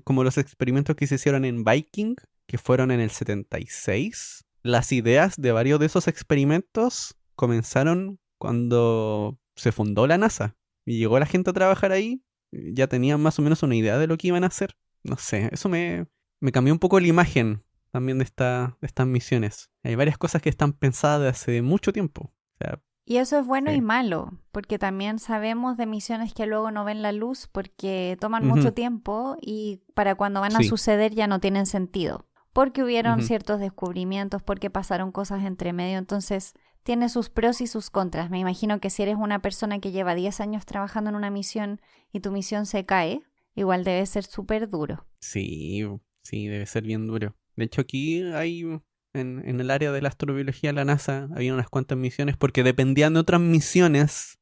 Speaker 2: como los experimentos que se hicieron en Viking, que fueron en el 76. Las ideas de varios de esos experimentos comenzaron cuando se fundó la NASA. Y llegó la gente a trabajar ahí, ya tenían más o menos una idea de lo que iban a hacer. No sé, eso me cambió un poco la imagen también de estas misiones. Hay varias cosas que están pensadas de hace mucho tiempo. O sea,
Speaker 1: y eso es bueno y malo, porque también sabemos de misiones que luego no ven la luz porque toman mucho tiempo y para cuando van a suceder ya no tienen sentido. Porque hubieron ciertos descubrimientos, porque pasaron cosas entre medio, entonces tiene sus pros y sus contras. Me imagino que si eres una persona que lleva 10 años trabajando en una misión y tu misión se cae, igual debe ser súper duro.
Speaker 2: Sí, debe ser bien duro. De hecho, aquí hay, en el área de la astrobiología de la NASA, había unas cuantas misiones porque dependían de otras misiones,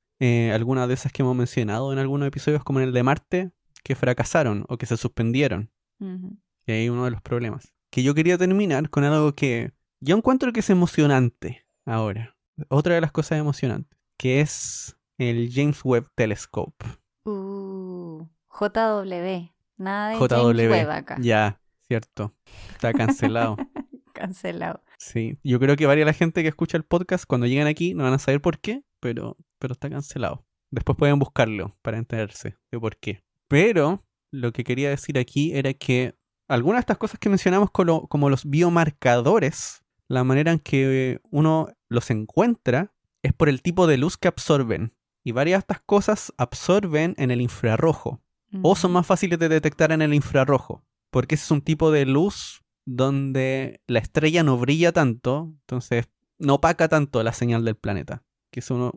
Speaker 2: algunas de esas que hemos mencionado en algunos episodios, como en el de Marte, que fracasaron o que se suspendieron. Y ahí uno de los problemas. Que yo quería terminar con algo que yo encuentro que es emocionante ahora. Otra de las cosas emocionantes, que es el James Webb Telescope.
Speaker 1: JW. Nada de James Webb acá.
Speaker 2: Ya, cierto. Está cancelado.
Speaker 1: Cancelado.
Speaker 2: Sí, yo creo que varia la gente que escucha el podcast cuando llegan aquí no van a saber por qué, pero está cancelado. Después pueden buscarlo para enterarse de por qué. Pero lo que quería decir aquí era que algunas de estas cosas que mencionamos como los biomarcadores, la manera en que uno los encuentra es por el tipo de luz que absorben. Y varias de estas cosas absorben en el infrarrojo. O son más fáciles de detectar en el infrarrojo. Porque ese es un tipo de luz donde la estrella no brilla tanto, entonces no opaca tanto la señal del planeta. Que eso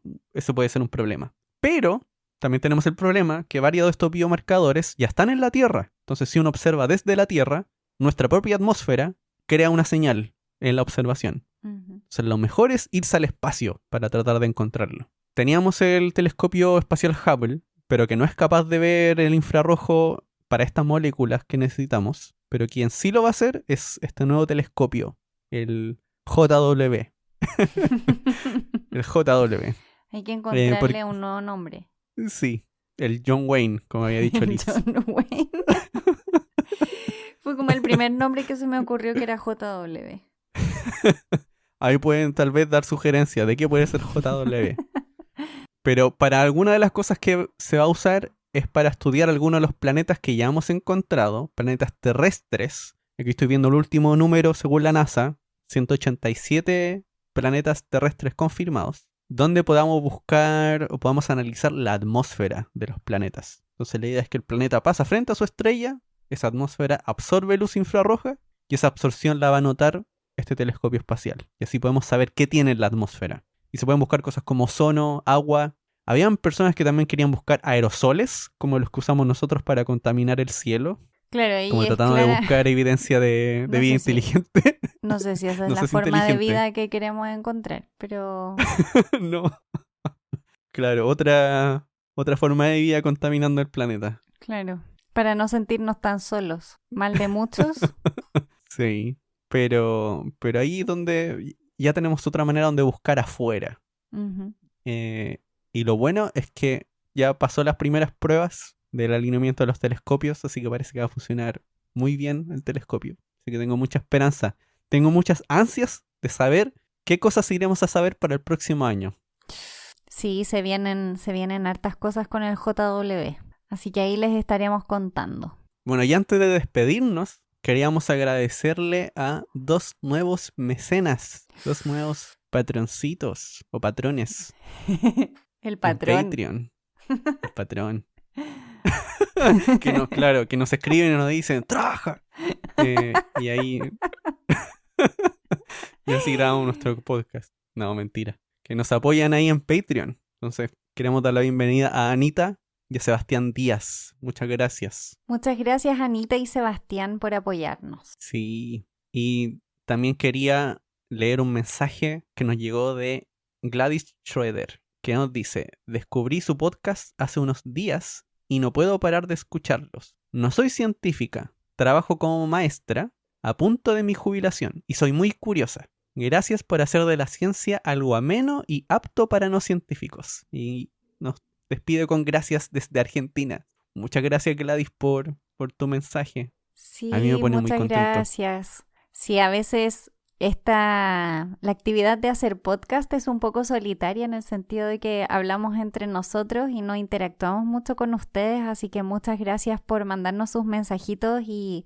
Speaker 2: puede ser un problema. Pero también tenemos el problema que varios de estos biomarcadores ya están en la Tierra. Entonces si uno observa desde la Tierra, nuestra propia atmósfera crea una señal en la observación. Entonces lo mejor es irse al espacio para tratar de encontrarlo. Teníamos el telescopio espacial Hubble, pero que no es capaz de ver el infrarrojo para estas moléculas que necesitamos. Pero quien sí lo va a hacer es este nuevo telescopio, el JW. El JW.
Speaker 1: Hay que encontrarle un nuevo nombre.
Speaker 2: Sí, el John Wayne, como había dicho Liz.
Speaker 1: John Wayne. Fue como el primer nombre que se me ocurrió, que era JW.
Speaker 2: Ahí pueden tal vez dar sugerencias de qué puede ser JW. Pero para alguna de las cosas que se va a usar es para estudiar algunos de los planetas que ya hemos encontrado, planetas terrestres. Aquí estoy viendo el último número según la NASA, 187 planetas terrestres confirmados, donde podamos buscar o podamos analizar la atmósfera de los planetas. Entonces la idea es que el planeta pasa frente a su estrella, esa atmósfera absorbe luz infrarroja y esa absorción la va a notar este telescopio espacial. Y así podemos saber qué tiene la atmósfera. Y se pueden buscar cosas como ozono, agua. Habían personas que también querían buscar aerosoles, como los que usamos nosotros para contaminar el cielo.
Speaker 1: Claro, y
Speaker 2: como tratando de buscar evidencia de vida inteligente.
Speaker 1: No sé si esa es la forma de vida que queremos encontrar, pero...
Speaker 2: No. Claro, otra forma de vida contaminando el planeta.
Speaker 1: Claro, para no sentirnos tan solos. Mal de muchos.
Speaker 2: Sí, pero ahí donde ya tenemos otra manera donde buscar afuera.
Speaker 1: Uh-huh.
Speaker 2: Y lo bueno es que ya pasó las primeras pruebas del alineamiento de los telescopios, así que parece que va a funcionar muy bien el telescopio. Así que tengo mucha esperanza. Tengo muchas ansias de saber qué cosas iremos a saber para el próximo año.
Speaker 1: Sí, se vienen hartas cosas con el JW. Así que ahí les estaremos contando.
Speaker 2: Bueno, y antes de despedirnos, queríamos agradecerle a 2 nuevos mecenas, 2 nuevos patroncitos o patrones.
Speaker 1: El patrón.
Speaker 2: En Patreon. El patrón. que nos escriben y nos dicen ¡trabaja! Y ahí y así grabamos nuestro podcast. No, mentira. Que nos apoyan ahí en Patreon. Entonces queremos dar la bienvenida a Anita y a Sebastián Díaz. Muchas gracias.
Speaker 1: Muchas gracias, Anita y Sebastián, por apoyarnos.
Speaker 2: Sí. Y también quería leer un mensaje que nos llegó de Gladys Schroeder, que nos dice: descubrí su podcast hace unos días y no puedo parar de escucharlos. No soy científica, trabajo como maestra, a punto de mi jubilación, y soy muy curiosa. Gracias por hacer de la ciencia algo ameno y apto para no científicos. Y nos despide con gracias desde Argentina. Muchas gracias, Gladys, por tu mensaje.
Speaker 1: Sí,
Speaker 2: a mí me pone
Speaker 1: muchas
Speaker 2: muy contento.
Speaker 1: Gracias. Sí, a veces la actividad de hacer podcast es un poco solitaria en el sentido de que hablamos entre nosotros y no interactuamos mucho con ustedes, así que muchas gracias por mandarnos sus mensajitos y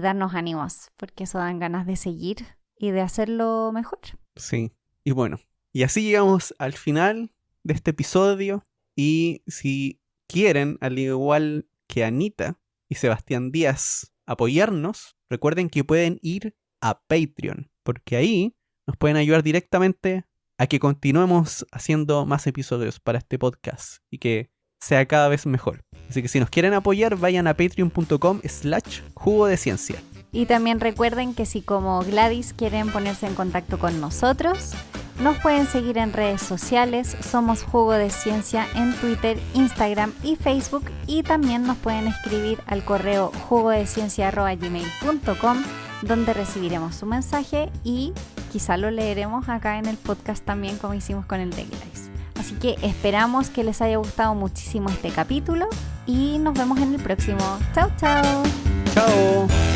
Speaker 1: darnos ánimos, porque eso dan ganas de seguir y de hacerlo mejor.
Speaker 2: Sí, y bueno, y así llegamos al final de este episodio, y si quieren, al igual que Anita y Sebastián Díaz, apoyarnos, recuerden que pueden ir a Patreon, porque ahí nos pueden ayudar directamente a que continuemos haciendo más episodios para este podcast y que sea cada vez mejor. Así que si nos quieren apoyar, vayan a patreon.com/jugo de ciencia.
Speaker 1: Y también recuerden que si como Gladys quieren ponerse en contacto con nosotros, nos pueden seguir en redes sociales. Somos Jugo de Ciencia en Twitter, Instagram y Facebook. Y también nos pueden escribir al correo jugodeciencia@gmail.com, donde recibiremos su mensaje y quizá lo leeremos acá en el podcast también, como hicimos con el de Gladys. Así que esperamos que les haya gustado muchísimo este capítulo y nos vemos en el próximo. ¡Chao, chao!
Speaker 2: ¡Chao!